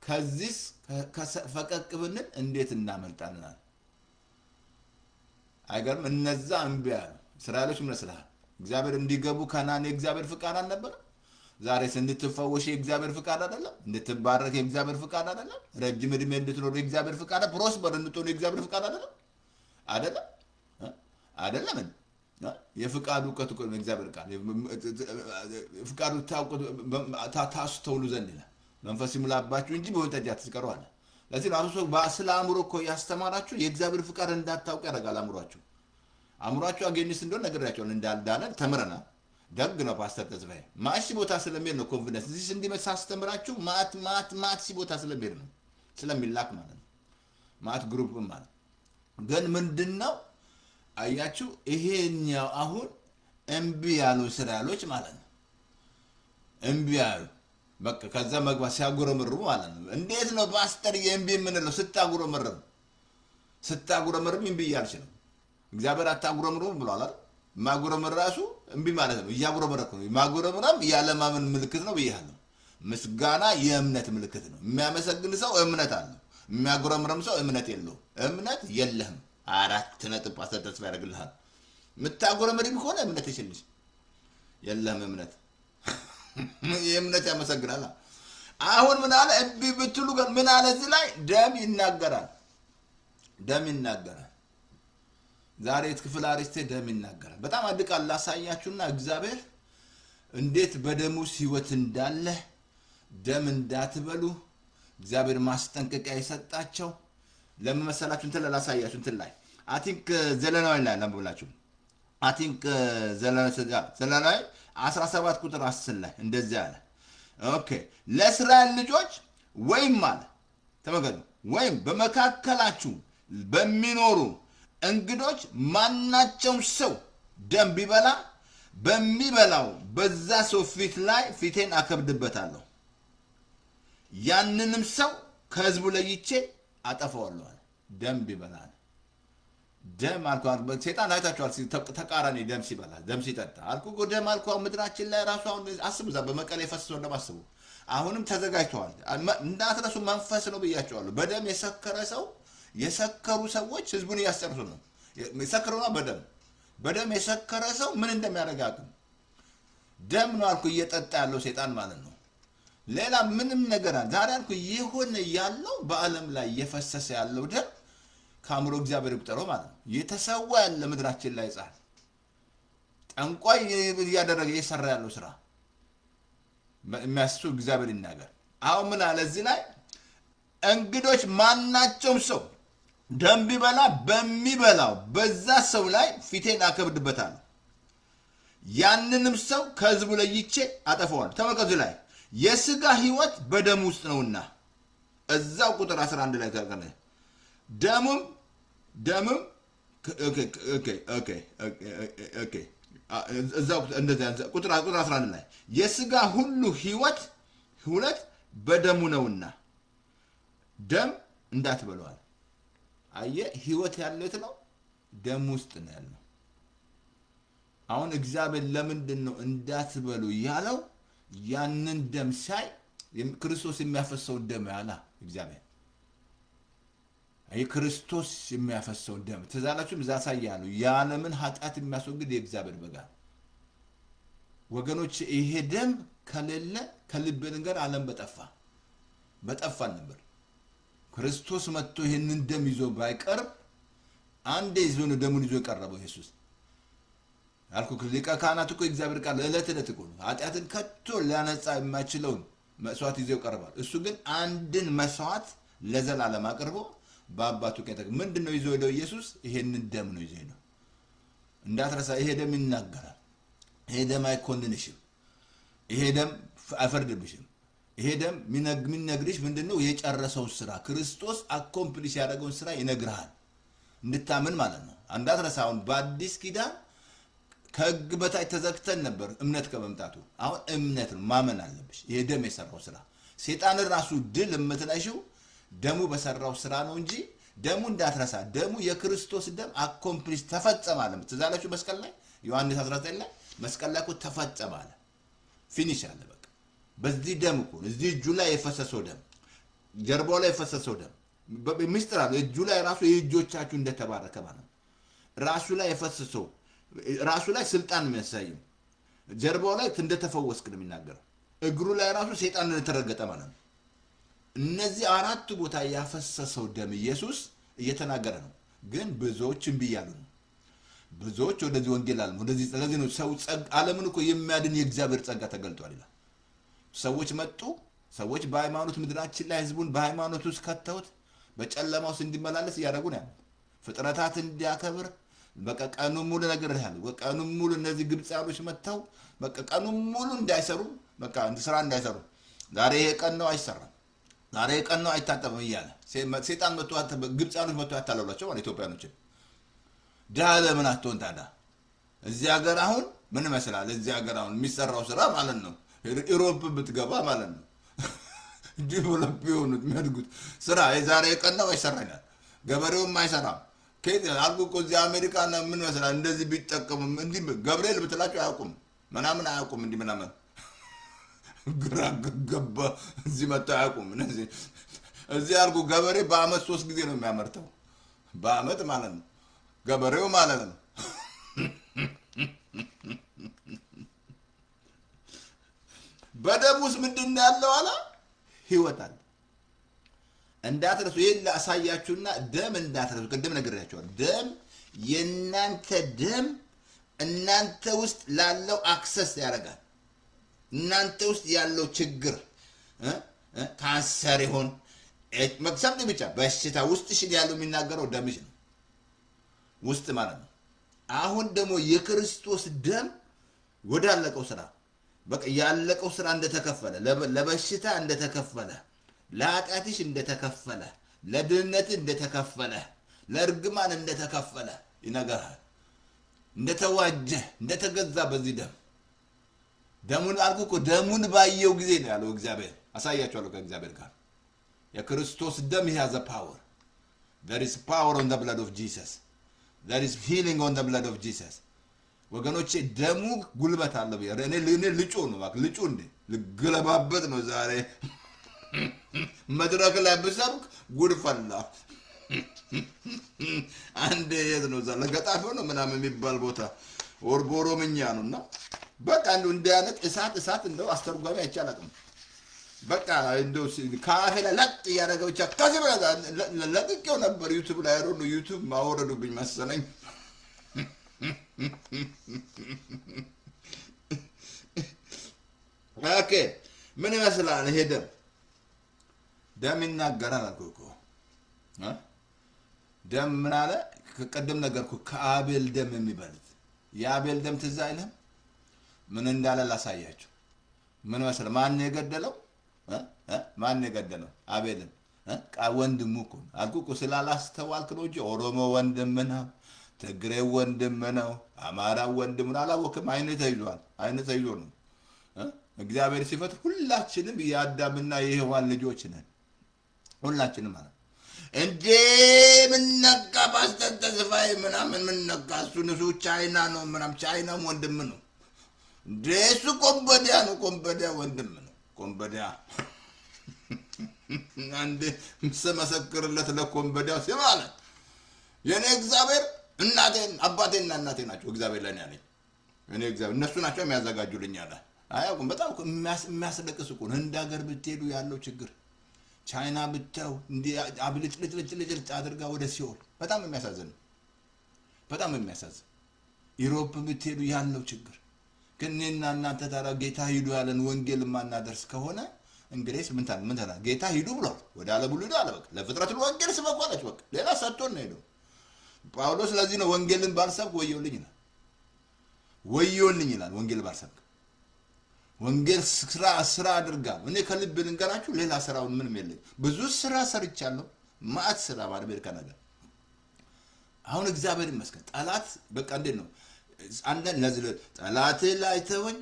ከዚህስ ፈቀቅ ብንል እንዴት እናመልጣለን? አይገርም? እነዛ እምቢ ያሉ እስራኤሎች ምን ይመስልሃል? እግዚአብሔር እንዲገቡ ከናን የእግዚአብሔር ፍቃድ አልነበረ? ዛሬ እንድትፈወሽ የእግዚአብሔር ፍቃድ አይደለም? እንድትባረክ የእግዚአብሔር ፍቃድ አይደለም? ረጅም እድሜ እንድትኖር የእግዚአብሔር ፍቃድ፣ ፕሮስፐር እንድትሆን የእግዚአብሔር ፍቃድ አይደለም? አይደለም አይደለም። የፍቃዱ እውቀት እኮ ነው እግዚአብሔር ቃል። ፍቃዱ ታስተውሉ ዘንድ ይላል። መንፈስ ይሙላባችሁ እንጂ በወይን ጠጅ አትስከሩ አለ። ለዚህ ነው አብሶ ስለ አእምሮ እኮ ያስተማራችሁ የእግዚአብሔር ፍቃድ እንዳታውቁ ያደርጋል። አእምሯችሁ አጌኒስት እንደሆነ ነግሬያቸዋለሁ። እንዳልዳነ ተምረናል። ደግ ነው ፓስተር ተስፋዬ። ማሺ ቦታ ስለሚሄድ ነው ኮንፊደንስ እዚህ እንዲመጣ ሳስተምራችሁ ማት ሲ ቦታ ስለሚሄድ ነው፣ ስለሚላክ ማለት ነው። ማት ግሩፕ ማለት ግን ምንድነው አያችሁ? ይሄኛው አሁን እምቢ ያሉ እስራኤሎች ማለት ነው። እምቢ ያሉ በቃ ከዛ መግባት ሲያጉረመርሙ ማለት ነው። እንዴት ነው ፓስተር የእምቢ የምንለው? ስታጉረመርም እምቢ እያልሽ ነው። እግዚአብሔር አታጉረምሩ ብሏል አይደል? ማጉረምር ራሱ እምቢ ማለት ነው። እያጉረመረኩ ነው። ማጉረምራም ያለማመን ምልክት ነው ብያለሁ። ምስጋና የእምነት ምልክት ነው። የሚያመሰግን ሰው እምነት አለው። የሚያጉረምርም ሰው እምነት የለውም። እምነት የለህም። 4 ነጥብ ፓስተር ተስፋ ያደርግልሃል። የምታጉረምርም ከሆነ እምነት ይችልሽ የለህም። እምነት የእምነት ያመሰግናል። አሁን ምን አለ? እምቢ ብትሉ ምን አለ? እዚህ ላይ ደም ይናገራል። ዛሬ ክፍል አሪስቴ ደም ይናገራል። በጣም አድቃል ላሳያችሁና እግዚአብሔር እንዴት በደሙ ሕይወት እንዳለ ደም እንዳትበሉ እግዚአብሔር ማስጠንቀቂያ የሰጣቸው ለምን መሰላችሁ? እንትን ላሳያችሁ። እንትን ላይ አይ ቲንክ ዘለናዊ ላይ ለምብላችሁ አይ ቲንክ ዘለናዊ 17 ቁጥር 10 ላይ እንደዚህ አለ። ኦኬ ለእስራኤል ልጆች ወይም አለ ተመገዱ ወይም በመካከላችሁ በሚኖሩ እንግዶች ማናቸውም ሰው ደም ቢበላ በሚበላው በዛ ሰው ፊት ላይ ፊቴን አከብድበታለሁ፣ ያንንም ሰው ከህዝቡ ለይቼ አጠፋዋለሁ። ደም ቢበላ ደም አልኩ። ሴጣን አይታችኋል። ተቃራኒ ደም ሲበላ ደም ሲጠጣ አልኩ። ደም አልኩ። ምድራችን ላይ ራሱ አሁን አስቡ፣ እዛ በመቀሌ የፈሰሰው ደም አስቡ። አሁንም ተዘጋጅተዋል። እንዳትረሱ መንፈስ ነው ብያቸዋለሁ። በደም የሰከረ ሰው የሰከሩ ሰዎች ህዝቡን እያስጨርሱ ነው። የሰከሩና በደም የሰከረ ሰው ምን እንደሚያደርጋግም ደም ነው አልኩ እየጠጣ ያለው ሴጣን ማለት ነው። ሌላ ምንም ነገር ዛሬ አልኩ ይሁን ያለው በአለም ላይ እየፈሰሰ ያለው ደም ከአእምሮ እግዚአብሔር ይቁጠረው ማለት ነው። የተሰዋ ያለ ምድራችን ላይ ጻል ጠንቋይ እያደረገ እየሰራ ያለው ስራ የሚያስሱ እግዚአብሔር ይናገር። አሁን ምን አለ እዚህ ላይ? እንግዶች ማናቸውም ሰው ደም ቢበላ በሚበላው በዛ ሰው ላይ ፊቴን አከብድበታለሁ፣ ያንንም ሰው ከህዝቡ ለይቼ አጠፋዋለሁ። ተመልከቱ ላይ የስጋ ህይወት በደም ውስጥ ነውና እዛው ቁጥር 11 ላይ ተቀመጠ። ደሙም እዛው እንደዛ ቁጥር 11 ላይ የስጋ ሁሉ ህይወት በደሙ ነውና ደም እንዳትበለዋል። አየ ህይወት ያለው የት ነው? ደም ውስጥ ነው ያለው። አሁን እግዚአብሔር ለምንድን ነው እንዳትበሉ ያለው? ያንን ደም ሳይ ክርስቶስ የሚያፈሰው ደም ያላ እግዚአብሔር የክርስቶስ የሚያፈሰው ደም ተዛላችሁ ዛሳያሉ የዓለምን ኃጢአት የሚያስወግድ የእግዚአብሔር በጋ ወገኖች ይሄ ደም ከሌለ ከልብን ጋር ዓለም በጠፋ ነበር ክርስቶስ መጥቶ ይሄንን ደም ይዞ ባይቀርብ አንዴ ይዞ ነው ደሙን ይዞ የቀረበው ኢየሱስ አልኩ ሊቀ ካህናት እኮ እግዚአብሔር ቃል እለት እኮ ኃጢአትን ከቶ ሊያነጻ የማይችለውን መስዋዕት ይዞ ቀርቧል እሱ ግን አንድን መስዋዕት ለዘላለም አቅርቦ በአባቱ ቀኝ ምንድነው ይዞ ሄደው ኢየሱስ ይሄንን ደም ነው ይዞ ሄደው እንዳትረሳ ይሄ ደም ይናገራል ይሄ ደም አይኮንንሽም ይሄ ደም አይፈርድብሽም ይሄ ደም ሚነግርሽ ምንድነው የጨረሰው ስራ ክርስቶስ አኮምፕሊሽ ያደረገውን ስራ ይነግራል እንድታምን ማለት ነው እንዳትረሳውን በአዲስ ኪዳን ከሕግ በታች ተዘግተን ነበር እምነት ከመምጣቱ አሁን እምነት ማመን አለብሽ ይሄ ደም የሰራው ስራ ሰይጣን ራሱ ድል የምትነሺው ደሙ በሰራው ስራ ነው እንጂ ደሙ እንዳትረሳ ደሙ የክርስቶስ ደም አኮምፕሊሽ ተፈጸመ አለ ትዛላችሁ መስቀል ላይ ዮሐንስ 19 ላይ መስቀል ላይ እኮ ተፈጸመ አለ ፊኒሽ አለ በቃ በዚህ ደም እኮ እዚህ እጁ ላይ የፈሰሰው ደም ጀርባው ላይ የፈሰሰው ደም በሚስጥር አለ እጁ ላይ ራሱ የእጆቻችሁ እንደተባረከ ማለት ራሱ ላይ የፈሰሰው ራሱ ላይ ስልጣን የሚያሳየው ጀርባው ላይ እንደተፈወስክ ነው የሚናገረው እግሩ ላይ ራሱ ሰይጣን እንደተረገጠ ማለት ነው እነዚህ አራት ቦታ ያፈሰሰው ደም ኢየሱስ እየተናገረ ነው ግን ብዙዎች እምቢ ያሉ ነው ብዙዎች ወደዚህ ወንጌል አለ ወደዚህ ስለዚህ ነው ሰው ዓለምን እኮ የሚያድን የእግዚአብሔር ጸጋ ተገልጧል ይላል ሰዎች መጡ ሰዎች በሃይማኖት ምድራችን ላይ ህዝቡን በሃይማኖት ውስጥ ከተውት በጨለማ ውስጥ እንዲመላለስ ያደረጉ ነው ፍጥረታት እንዲያከብር በቃ ቀኑ ሙሉ ነገር ያለው ቀኑ ሙሉ እነዚህ ግብጻዮች መተው በቃ ቀኑ ሙሉ እንዳይሰሩ በቃ ስራ እንዳይሰሩ ዛሬ ይሄ ቀን ነው አይሰራም ዛሬ ቀን ነው አይታጠብም ይያለ ሰይጣን መጥቶ ግብጻዮች መጥቶ ያታለሏቸው ማለት ኢትዮጵያኖች ዳለ ምን አትሆን ታዳ እዚህ ሀገር አሁን ምን መስላል እዚህ ሀገር አሁን የሚሰራው ስራ ማለት ነው ኢሮፕ ብትገባ ማለት ነው ዲቨሎፕ የሆኑት የሚያድጉት ስራ የዛሬ ቀን ነው አይሰራኛል ገበሬውም አይሰራም ከዚህ አልኩ እኮ እዚህ አሜሪካና ምን መስላል እንደዚህ ቢጠቀሙ እንዲህ ገብርኤል ብትላቸው አያውቁም ምናምን አያውቁም እንዲህ ምናምን ግራ ገባ እዚህ መጣ አያውቁም እዚህ አልኩ ገበሬ በአመት 3 ጊዜ ነው የሚያመርተው በአመት ማለት ነው ገበሬው ማለት ነው በደሙስ ምንድነው ያለው አላ ህይወት አለ እንዳትረሱ ይሄን ላሳያችሁና ደም እንዳትረሱ ቅድም ነግሬያችኋለሁ ደም የናንተ ደም እናንተ ውስጥ ላለው አክሰስ ያደርጋል እናንተ ውስጥ ያለው ችግር ካንሰር ይሆን መክሰም ብቻ በሽታ ውስጥሽ ያለው የሚናገረው ደምሽ ነው ውስጥ ማለት ነው አሁን ደግሞ የክርስቶስ ደም ወዳለቀው ስራ በቃ ያለቀው ስራ እንደተከፈለ ለበሽታ እንደተከፈለ ለኃጢአትሽ እንደተከፈለ ለድህነት እንደተከፈለ ለርግማን እንደተከፈለ ይነገራል እንደተዋጀ እንደተገዛ በዚህ ደሙን አልኩ ደሙን ባየው ጊዜ ነው ያለው እግዚአብሔር አሳያችኋለሁ ከእግዚአብሔር ጋር የክርስቶስ ደም has a power there is power on the blood of Jesus there is healing on the blood of Jesus ወገኖቼ ደሙ ጉልበት አለው እኔ ልጩ ነው ማለት ልጩ እንዴ ልገለባበት ነው ዛሬ መድረክ ላይ በሰብክ ጉድፈላ አንዴ የት ነው ዛለ ገጣፎ ነው ምናምን የሚባል ቦታ ወርቦሮምኛ ነውና በቃ እንደ አይነት እሳት እንደው አስተርጓሚ አይቻላልም በቃ እንደው ካፌ ላይ ለጥ ያደረገው ብቻ ከዚህ በኋላ ለጥቂው ነበር ዩቲዩብ ላይ ነው ዩቲዩብ ማወረዱብኝ መሰለኝ ኦኬ ምን ይመስላል ይሄ ደም ይናገራል አልኩ ደም ምን አለ ከቀደም ነገርኩ ከአቤል ደም የሚበልጥ የአቤል ደም ትዝ አይልም ምን እንዳለ ላሳያችሁ ምን መሰለ ማን የገደለው አቤልን ወንድሙ እኮ አልኩ ስላላስተዋልክ ነው እንጂ ኦሮሞ ወንድም ነው ትግሬ ወንድም ነው አማራ ወንድም ነው አላወቅም አይነ ተይዞ ነው እግዚአብሔር ሲፈጥር ሁላችንም የአዳምና የሔዋን ልጆች ነን ሁላችንም ማለት እንዴ ምን ነካ ባስተተዝፋይ ምናምን ምን ነካ እሱ ንሱ ቻይና ነው ምናምን ቻይናም ወንድም ነው ደሱ ኮምቦዲያ ነው ኮምቦዲያ ወንድም ነው ኮምቦዲያ አንድ ስመሰክርለት ለኮምበዳው ሲማለ የኔ እግዚአብሔር እናቴን አባቴና እናቴ ናቸው እግዚአብሔር ለኔ ያለኝ እኔ እግዚአብሔር እነሱ ናቸው የሚያዘጋጁልኝ አለ። አያውቁም። በጣም የሚያስለቅስ እኮ ነው። እንደ ሀገር ብትሄዱ ያለው ችግር ቻይና ብታው እንዲ አብልጭልጭልጭልጭ አድርጋ ወደ ሲኦል በጣም የሚያሳዝን በጣም የሚያሳዝን። ዩሮፕ ብትሄዱ ያለው ችግር ግን እኔና እናንተ ታዲያ ጌታ ሂዱ ያለን ወንጌል ማናደርስ ከሆነ እንግዲህ ምን ታላ ጌታ ሂዱ ብሏል። ወደ ዓለም ሁሉ ሂዱ አለ። በቃ ለፍጥረት ሁሉ ወንጌል ስበኩ አለች። በቃ ሌላ ሰጥቶን ነው ሄደው ጳውሎስ። ስለዚህ ነው ወንጌልን ባልሰብክ ወዮልኝ ይላል። ወዮልኝ ይላል ወንጌል ባልሰብክ። ወንጌል ስራ አድርጋለሁ እኔ ከልብ ልንገራችሁ። ሌላ ስራውን ምንም የለኝ። ብዙ ስራ ሰርቻለሁ። ማአት ስራ በአሜሪካ ነገር አሁን እግዚአብሔር ይመስገን። ጠላት በቃ እንዴት ነው አንዳንድ ለዚህ ጠላት ላይ ተወኝ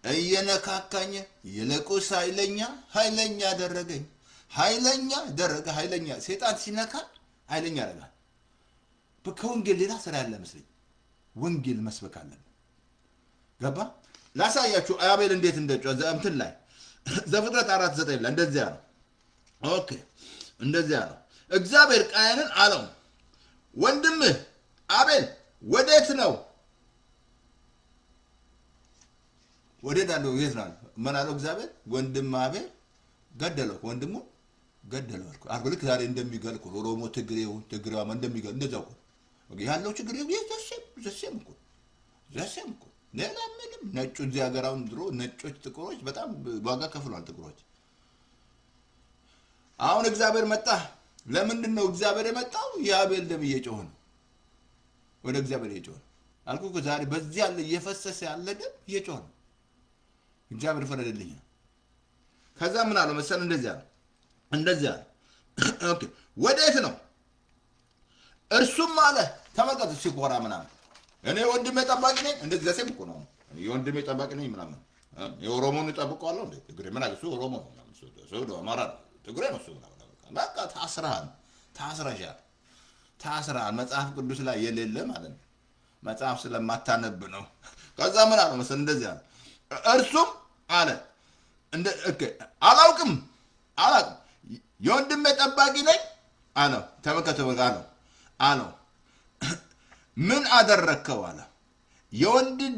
እየነካካኝ ይልቁስ ኃይለኛ አደረገኝ። ኃይለኛ ሰይጣን ሲነካ ኃይለኛ ያደርጋል። ከወንጌል ሌላ ስራ ያለ መስለኝ። ወንጌል መስበክ አለን። ገባ ላሳያችሁ አቤል እንዴት እንደጮኸ እንትን ላይ ዘፍጥረት 4:9 ላይ እንደዚያ ነው። ኦኬ እንደዚያ ነው። እግዚአብሔር ቃየንን አለው ወንድምህ አቤል ወዴት ነው? ወዴት አለው? የት ነው? ምን አለው እግዚአብሔር? ወንድም አቤል ገደለው። ወንድሙ ገደለው አልኩ። ልክ ዛሬ እንደሚገልኩ ኦሮሞ ትግሬው እንደሚገል እንደዛው እኮ ያለው ችግር ዘሴም እኮ ሌላ ምንም። ነጩ እዚህ ሀገር አሁን ድሮ ነጮች ጥቁሮች በጣም ዋጋ ከፍሏል። ጥቁሮች አሁን እግዚአብሔር መጣ። ለምንድን ነው እግዚአብሔር የመጣው? የአቤል ደም እየጮኸ ነው። ወደ እግዚአብሔር እየጮኸ ነው አልኩ እኮ ዛሬ በዚህ ያለ እየፈሰሰ ያለ ደም እየጮኸ ነው። እግዚአብሔር ፈረደልኝ። ከዛ ምን አለው መሰል እንደዚያ ኦኬ ወዴት ነው? እርሱም አለ ተመልከቱ ሲቆራ ምናምን እኔ ወንድሜ ጠባቂ ነኝ። እንደዚህ ዘሴም እኮ ነው የወንድሜ ጠባቂ ነኝ ምናምን። የኦሮሞን ጠብቀዋለሁ እንዴ? ትግሬ ምን አለ? እሱ ኦሮሞ ነው ምናምን፣ እሱ አማራ ነው፣ ትግሬ ነው እሱ ምናምን። በቃ ታስረሃል። መጽሐፍ ቅዱስ ላይ የሌለ ማለት ነው። መጽሐፍ ስለማታነብ ነው። ከዛ ምን አለ መሰል እንደዚህ አለ እርሱም አለ አላውቅም የወንድሜ ጠባቂ ነኝ አለው። ተመልከቱ አለው ምን አደረከው አለ። የወንድም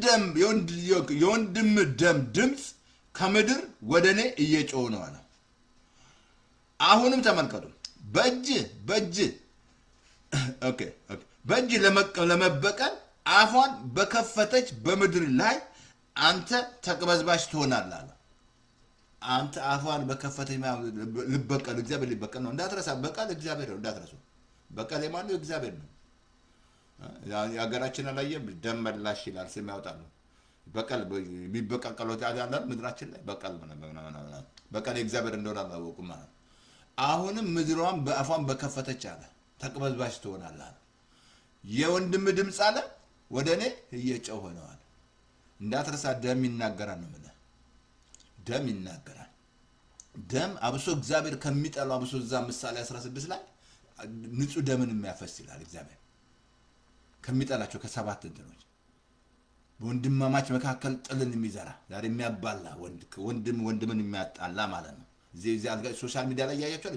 ደም ድምፅ ከምድር ወደ እኔ እየጮኸ ነው አለ። አሁንም ተመልከቱ በእጅ ለመበቀል አፏን በከፈተች በምድር ላይ አንተ ተቅበዝባዥ ትሆናለህ አለ። አንተ አፏን በከፈተች ልበቀል እግዚአብሔር ሊበቀል ነው እንዳትረሳ። በቀል እግዚአብሔር ነው እንዳትረሱ። በቀል የማነው? እግዚአብሔር ነው። የሀገራችን አላየም ደም መላሽ ይላል ስም ያወጣሉ። በቀል የሚበቀቀለው ያለ ምድራችን ላይ በቀል የእግዚአብሔር እንደሆነ አላወቁም ማለት። አሁንም ምድሯን በአፏን በከፈተች አለ ተቅበዝባዥ ትሆናለህ አለ። የወንድም ድምፅ አለ ወደ እኔ እየጮኸ ነው አለ። እንዳትረሳ ደም ይናገራል ነው የምልህ። ደም ይናገራል። ደም አብሶ እግዚአብሔር ከሚጠላው አብሶ እዛ ምሳሌ 16 ላይ ንጹህ ደምን የሚያፈስ ይላል እግዚአብሔር ከሚጠላቸው ከሰባት እንትኖች በወንድማማች መካከል ጥልን የሚዘራ ዛሬ የሚያባላ ወንድምን የሚያጣላ ማለት ነው። እዚህ ሶሻል ሚዲያ ላይ ያያቸዋል።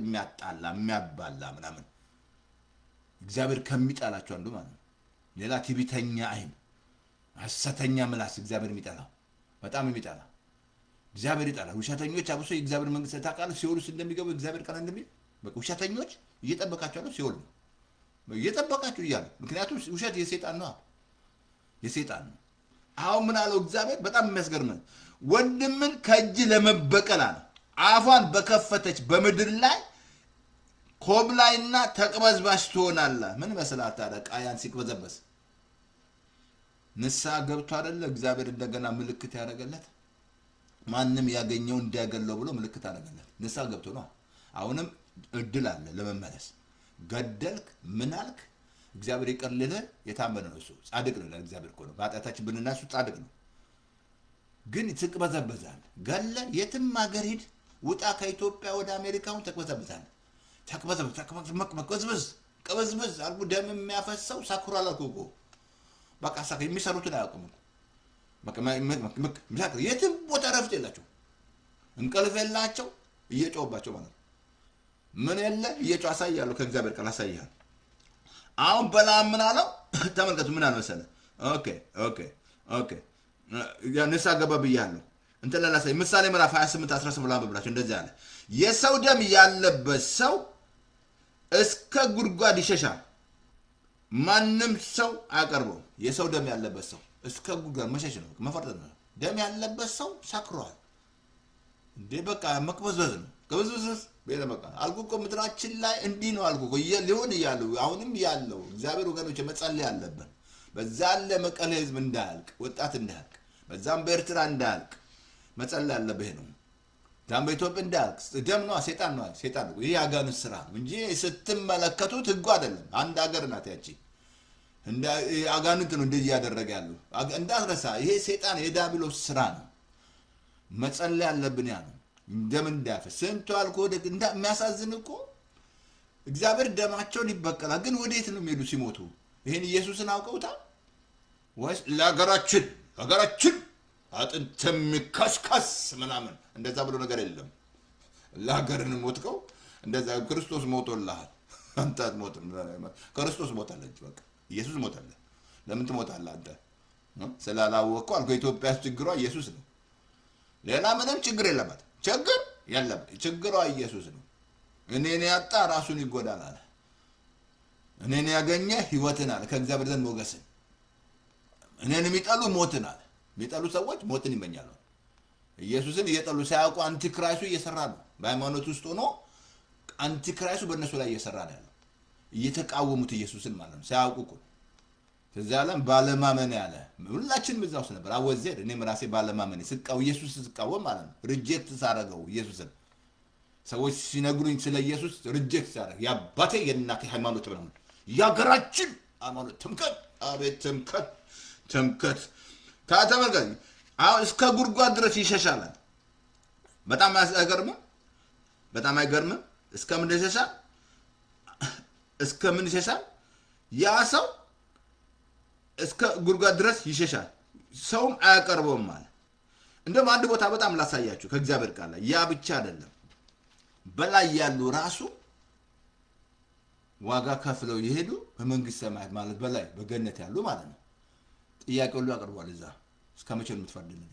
የሚያባላ ምናምን እግዚአብሔር ከሚጠላቸው አንዱ ማለት ነው። ሌላ ትዕቢተኛ አይን፣ ሐሰተኛ ምላስ እግዚአብሔር የሚጠላው በጣም የሚጠላ እግዚአብሔር ይጠላል። ውሸተኞች አብሶ የእግዚአብሔር መንግስት ታውቃለህ ሲኦል ውስጥ እንደሚገቡ እግዚአብሔር ቃል እንደሚል በቃ ውሸተኞች እየጠበቃቸው ነው ሲኦል ነው እየጠበቃችሁ እያለ። ምክንያቱም ውሸት የሰይጣን ነው። አሁን ምን አለው እግዚአብሔር? በጣም የሚያስገርመን ወንድምን ከእጅ ለመበቀል አለ አፏን በከፈተች በምድር ላይ ኮብላይና ተቅበዝባዥ ትሆናለህ። ምን መስላት ታዲያ? ቃያን ሲቅበዘበዝ ንስሐ ገብቶ አይደለ እግዚአብሔር እንደገና ምልክት ያደረገለት? ማንም ያገኘው እንዲያገለው ብሎ ምልክት አደረገለት። ንስሐ ገብቶ ነው። አሁንም እድል አለ ለመመለስ። ገደልክ ምን አልክ? እግዚአብሔር ይቅር ሊልህ የታመነ ነው። እሱ ጻድቅ ነው። እግዚአብሔር እኮ ነው። በኃጢአታችን ብንናሱ ጻድቅ ነው። ግን ትቅበዘበዛለህ። ገለ የትም ሀገር ሂድ፣ ውጣ ከኢትዮጵያ ወደ አሜሪካውን ተቅበዘበዛለህ። ቅብዝብዝ አልኩ። ደም የሚያፈሰው ሰክሯል አልኩ እኮ። በቃ የሚሰሩትን አያውቁም እኮ። የትም ቦታ ረፍት የላቸው፣ እንቅልፍ የላቸው፣ እየጮህባቸው ማለት ነው። ምን የለ እየጮህ አሳያለሁ። ከእግዚአብሔር ቃል አሳያለሁ። አሁን በለዓም ምን አለው? ተመልከቱ ምን አለ መሰለህ? ኦኬ ኦኬ ኦኬ ንስሐ ገባ ብያለሁ። እንትን ላሳይ ምሳሌ ምዕራፍ 28 17 ላም ብላችሁ እንደዚህ አለ። የሰው ደም ያለበት ሰው እስከ ጉድጓድ ይሸሻል፣ ማንም ሰው አያቀርበው። የሰው ደም ያለበት ሰው እስከ ጉድጓድ መሸሽ ነው፣ መፈርጠጥ ነው። ደም ያለበት ሰው ሰክሯል እንዴ! በቃ መቅበዝበዝ ነው። ከበዝበዝ ቤለ በቃ አልኩ እኮ ምድራችን ላይ እንዲህ ነው አልኩ እኮ ሊሆን እያለው አሁንም ያለው እግዚአብሔር ወገኖች መጸለይ አለብን። በዛ ያለ መቀሌ ህዝብ እንዳያልቅ፣ ወጣት እንዳያልቅ፣ በዛም በኤርትራ እንዳያልቅ መጸለይ አለብህ ነው። ዳም በኢትዮጵያ እንዳያልቅ። ደም ነው፣ ሰይጣን ነው፣ ሰይጣን ነው። ይሄ አጋንንት ስራ ነው እንጂ ስትመለከቱት ህጉ አይደለም። አንድ ሀገር ናት ያቺ። እንደ አጋንንት ነው እንደዚህ ያደረገ ያለው እንዳትረሳ። ይሄ ሰይጣን የዲያብሎስ ስራ ነው። መጸለይ አለብን ያ ነው። ደም እንዳያፈስ ስንቱ አልኮ የሚያሳዝን እኮ እግዚአብሔር ደማቸውን ይበቀላል። ግን ወዴት ነው የሚሄዱ ሲሞቱ? ይሄን ኢየሱስን አውቀውታል ወይስ ለሀገራችን አጥንት የሚከስከስ ምናምን እንደዛ ብሎ ነገር የለም። ለሀገርን ሞትከው እንደዛ ክርስቶስ ሞቶልሃል። አንተ አትሞትም። ክርስቶስ ሞታለች። በቃ ኢየሱስ ሞታለች። ለምን ትሞታለህ አንተ? ስላላወቅከው አልኩ። ኢትዮጵያ ችግሯ ኢየሱስ ነው። ሌላ ምንም ችግር የለባት። ችግር የለባት። ችግሯ ኢየሱስ ነው። እኔን ያጣ ራሱን ይጎዳል አለ። እኔን ያገኘ ህይወትን አለ፣ ከእግዚአብሔር ዘንድ ሞገስን። እኔን የሚጠሉ ሞትን አለ። የሚጠሉ ሰዎች ሞትን ይመኛሉ። ኢየሱስን እየጠሉ ሳያውቁ አንቲክራይሱ እየሰራ ነው። በሃይማኖት ውስጥ ሆኖ አንቲክራይሱ በእነሱ ላይ እየሰራ ነው ያለው። እየተቃወሙት ኢየሱስን ማለት ነው ሳያውቁ እኮ። ከዚያ ዓለም ባለማመን ያለ ሁላችንም እዛ ውስጥ ነበር። አወዜድ እኔም ራሴ ባለማመን ኢየሱስ ስቃወም ማለት ነው። ሪጀክት ሳደርገው ኢየሱስን ሰዎች ሲነግሩኝ ስለ ኢየሱስ ሪጀክት ሳደርግ የአባቴ የእናቴ ሃይማኖት ነው የሀገራችን ሃይማኖት ትምከት፣ አቤት ትምከት ትምከት። ከተመልከት አሁን እስከ ጉድጓድ ድረስ ይሸሻላል። በጣም አይገርምም? በጣም አይገርምም? እስከምን ይሸሻል? እስከምን ይሸሻል? ያ ሰው እስከ ጉድጓድ ድረስ ይሸሻል፣ ሰውም አያቀርበውም ማለት። እንደውም አንድ ቦታ በጣም ላሳያችሁ ከእግዚአብሔር ቃል ላይ። ያ ብቻ አይደለም፣ በላይ ያሉ ራሱ ዋጋ ከፍለው የሄዱ በመንግስት ሰማያት ማለት በላይ በገነት ያሉ ማለት ነው። ጥያቄ ሁሉ አቅርቧል እዛ። እስከ መቼ ነው የምትፈርድልን?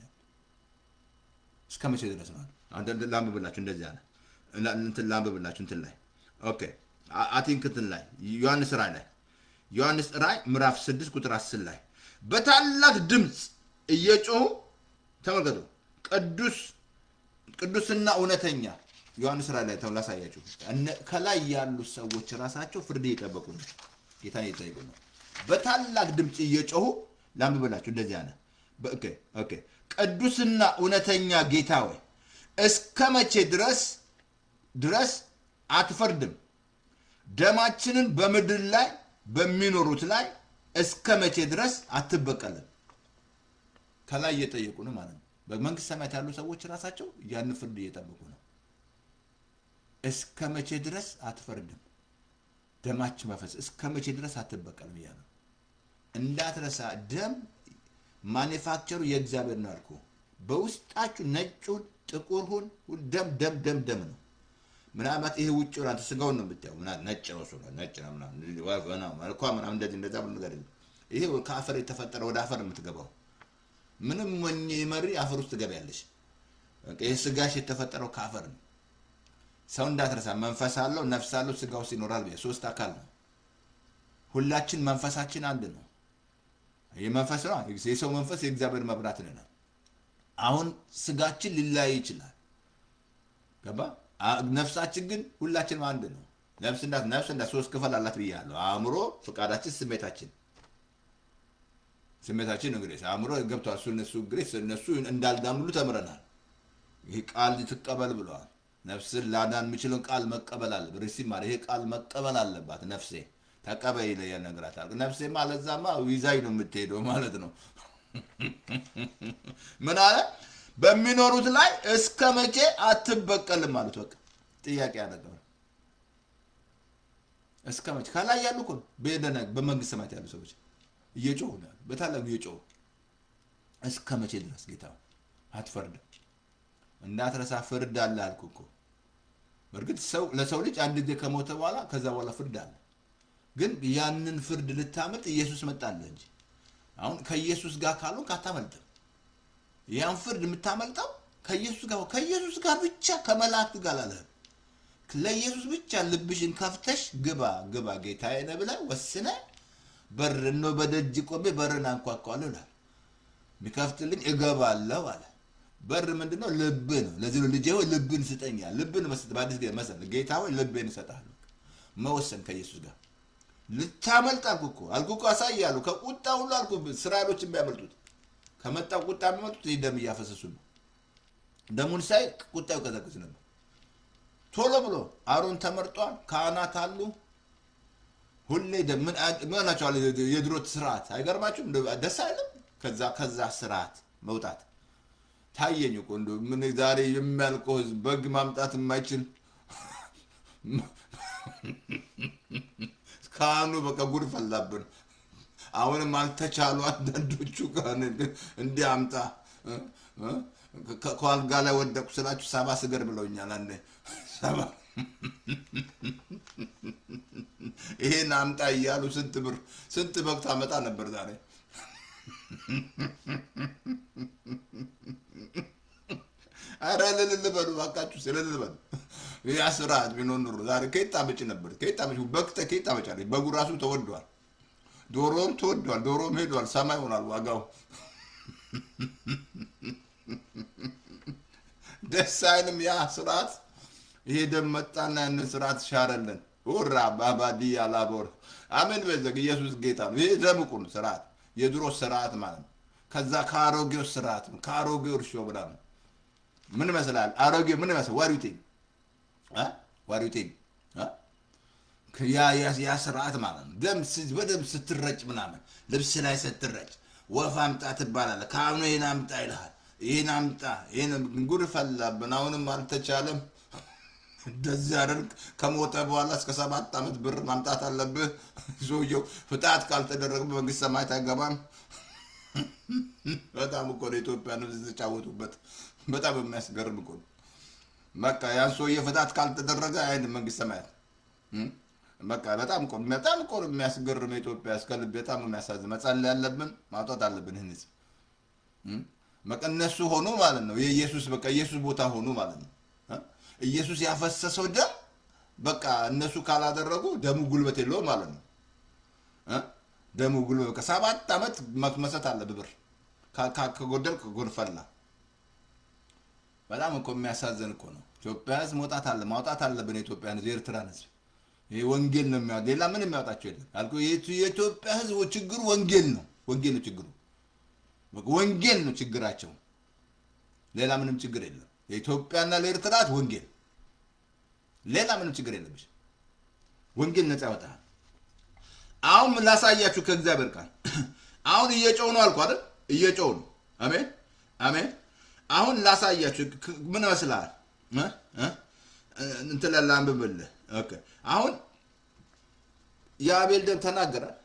እስከ መቼ ድረስ ነው? አንተ ላንብብላችሁ እንደዚህ አለ። እንትን ላንብብላችሁ እንትን ላይ ኦኬ አቲንክ እንትን ላይ ዮሐንስ ራእይ ምዕራፍ 6 ቁጥር 10 ላይ በታላቅ ድምፅ እየጮሁ ተመልከቱ፣ ቅዱስና እውነተኛ ዮሐንስ ራእይ ላይ ላሳያችሁ። ከላይ ያሉ ሰዎች ራሳቸው ፍርድ እየጠበቁ ነው፣ ጌታን እየጠየቁ ነው። በታላቅ ድምፅ እየጮሁ ላንብብላችሁ እንደዚህ አለ። ኦኬ ቅዱስና እውነተኛ ጌታ ሆይ እስከ መቼ ድረስ አትፈርድም? ደማችንን በምድር ላይ በሚኖሩት ላይ እስከ መቼ ድረስ አትበቀልም? ከላይ እየጠየቁ ነው ማለት ነው። በመንግስት ሰማያት ያሉ ሰዎች ራሳቸው ያን ፍርድ እየጠበቁ ነው። እስከ መቼ ድረስ አትፈርድም? ደማችን መፈስ እስከ መቼ ድረስ አትበቀልም እያሉ እንዳትረሳ። ደም ማኒፋክቸሩ የእግዚአብሔር ነው አልኩ። በውስጣችሁ ነጩን ጥቁሩን ደም ነው። ምናልባት ይሄ ውጭ ወራንተ ስጋውን ነው የምታየው። ነጭ ነው እሱ ነጭ ነው ምናምን መልኳ ምናምን እንደዛ ብሎ ነገር የለም። ይሄ ከአፈር የተፈጠረ ወደ አፈር የምትገባው ምንም ወኝ መሪ አፈር ውስጥ ትገቢያለሽ። ይሄ ስጋሽ የተፈጠረው ከአፈር ነው። ሰው እንዳትረሳ። መንፈስ አለው፣ ነፍስ አለው፣ ስጋ ውስጥ ይኖራል። ሶስት አካል ነው። ሁላችን መንፈሳችን አንድ ነው። የመንፈስ ነው። የሰው መንፈስ የእግዚአብሔር መብራት ነው። አሁን ስጋችን ሊለያይ ይችላል። ገባ? ነፍሳችን ግን ሁላችንም አንድ ነው። ነፍስ እንዳ ሶስት ክፍል አላት ብያለሁ። አእምሮ፣ ፍቃዳችን፣ ስሜታችን እንግዲህ አእምሮ ገብቷል። እነሱ እንግዲህ እነሱ እንዳልዳምሉ ተምረናል። ይሄ ቃል ትቀበል ብለዋል። ነፍስን ላዳን የሚችለውን ቃል መቀበል አለ። ሪሲቭ ማለት ይሄ ቃል መቀበል አለባት ነፍሴ። ተቀበይ ይለኛል ነግራታል። ነፍሴ ማለዛማ ዊዛይ ነው የምትሄደው ማለት ነው። ምን አለ? በሚኖሩት ላይ እስከ መቼ አትበቀልም ማለት በቃ ጥያቄ ያደረገው እስከ መቼ? ከላይ ያሉ እኮ በመንግስት ሰማያት ያሉ ሰዎች እየጮሁ ነው፣ በታላቁ እየጮሁ እስከ መቼ ድረስ ጌታ አትፈርድም? እንዳትረሳ ፍርድ አለ አልኩ እኮ። በእርግጥ ሰው ለሰው ልጅ አንድ ጊዜ ከሞተ በኋላ ከዛ በኋላ ፍርድ አለ። ግን ያንን ፍርድ ልታመልጥ ኢየሱስ መጣልህ እንጂ አሁን ከኢየሱስ ጋር ካልሆንክ አታመልጥም። ያን ፍርድ የምታመልጠው ከኢየሱስ ጋር ብቻ ከመላእክት ጋር አላለህም። ለኢየሱስ ብቻ ልብሽን ከፍተሽ ግባ ጌታዬ ነህ ብለህ ወስነህ በር ነው በደጅ ቆሜ በርን አንኳኳለሁ ይላል። የሚከፍትልኝ እገባለሁ አለ። በር ምንድነው? ልብ ነው። ለዚህ ነው ልጄ ሆይ ልብን ስጠኝ። ልብን መስጠት በአዲስ ጊዜ መሰለ ጌታ ሆይ ልቤን እሰጥሃለሁ። መወሰን ከኢየሱስ ጋር ልታመልጥ አልኩ እኮ አሳያለሁ። ከቁጣ ሁሉ አልኩ እስራኤሎች የሚያመልጡት ከመጣው ቁጣ የሚመጡት ይህ ደም እያፈሰሱ ነው። ደሙን ሳይ ቁጣው ይቀዘቅዝ ነበር። ቶሎ ብሎ አሮን ተመርጧል። ካህናት አሉ። ሁሌ ደም ምን ናቸዋል? የድሮት ስርዓት አይገርማችሁም? ደስ አይልም? ከዛ ስርዓት መውጣት ታየኝ እኮ እንደው ምን ዛሬ የሚያልቀው ህዝብ በግ ማምጣት የማይችል ካህኑ በቃ ጉድ ፈላብን። አሁንም አልተቻሉ አንዳንዶቹ ካህን እንዲህ አምጣ ከአልጋ ላይ ወደቁ ስላችሁ ሰባ ስገር ብለውኛል። አንዴ ሰባ ይሄን አምጣ እያሉ ስንት በግ ታመጣ ነበር ዛሬ። ኧረ እልል በሉ እባካችሁ፣ እልል በሉ። ያ ስርዓት ቢኖር ኑሮ ዛሬ ከየት ታመጪ ነበር? ከየት ታመጫለች? በጉ ራሱ ተወዷል። ዶሮም ተወዷል። ዶሮም ሄዷል። ሰማይ ሆኗል ዋጋው። ደስ አይልም ያ ስርዓት። ይሄ ደም መጣና ያንን ስርዓት ሻረልን። ወራ ባባዲ ያላቦር አሜን በዘግ ኢየሱስ ጌታ ነው። ይሄ ደም እኮ ነው ስርዓት፣ የድሮ ስርዓት ማለት ነው። ከዛ ከአሮጌው ስርዓት ነው፣ ከአሮጌው እርሾ ብላ ነው። ምን ይመስላል አሮጌው? ምን ይመስላል? ዋሪቴ ያ ስርዓት ማለት ነው። በደም ስትረጭ ምናምን ልብስ ላይ ስትረጭ ወፍ አምጣ ትባላለህ። ካህኑ ይሄን አምጣ ይልሃል። ይሄን አምጣ፣ ይሄን ጉድ ፈላብን። አሁንም አልተቻለም። እንደዚህ አደርግ ከሞተ በኋላ እስከ 7 ዓመት ብር ማምጣት አለብህ። ሰውየው ፍትሐት ካልተደረገ በመንግስት ሰማያት አይገባም። በጣም እኮ ነው ኢትዮጵያ ነው የተጫወቱበት። በጣም የሚያስገርም እኮ ነው። በቃ ያን ሰውዬ ፍትሐት ካልተደረገ አይሄድም መንግስት ሰማያት። በቃ በጣም እኮ ነው የሚያስገርም ኢትዮጵያ። እስከ ልብ በጣም የሚያሳዝን። መጸለይ ያለብን ማውጣት አለብን። ይህን ህዝብ በቃ እነሱ ሆኑ ማለት ነው። የኢየሱስ በቃ ኢየሱስ ቦታ ሆኑ ማለት ነው። ኢየሱስ ያፈሰሰው ደም በቃ እነሱ ካላደረጉ ደሙ ጉልበት የለውም ማለት ነው። ደሙ ጉልበት በቃ 7 ዓመት መክመሰት አለብህ ብር ከጎደልክ ጉድ ፈላ። በጣም እኮ የሚያሳዝን እኮ ነው። ኢትዮጵያ ህዝብ ማውጣት አለብን። የኢትዮጵያን ህዝብ፣ የኤርትራን ህዝብ። ይሄ ወንጌል ነው የሚያወጣ፣ ሌላ ምን የሚያወጣቸው የለም አልኩ። የኢትዮጵያ ህዝብ ችግሩ ወንጌል ነው ችግሩ። ወንጌል ነው ችግራቸው፣ ሌላ ምንም ችግር የለም። የኢትዮጵያና ለኤርትራት ወንጌል፣ ሌላ ምንም ችግር የለብሽ። ወንጌል ነፃ ያወጣል። አሁን ላሳያችሁ ከእግዚአብሔር ቃል። አሁን እየጮሁ ነው አልኩ አይደል? እየጮሁ ነው። አሜን አሜን። አሁን ላሳያችሁ ምን ይመስላል? እንትን ላንብብልህ። ኦኬ። አሁን የአቤል ደም ተናገራል።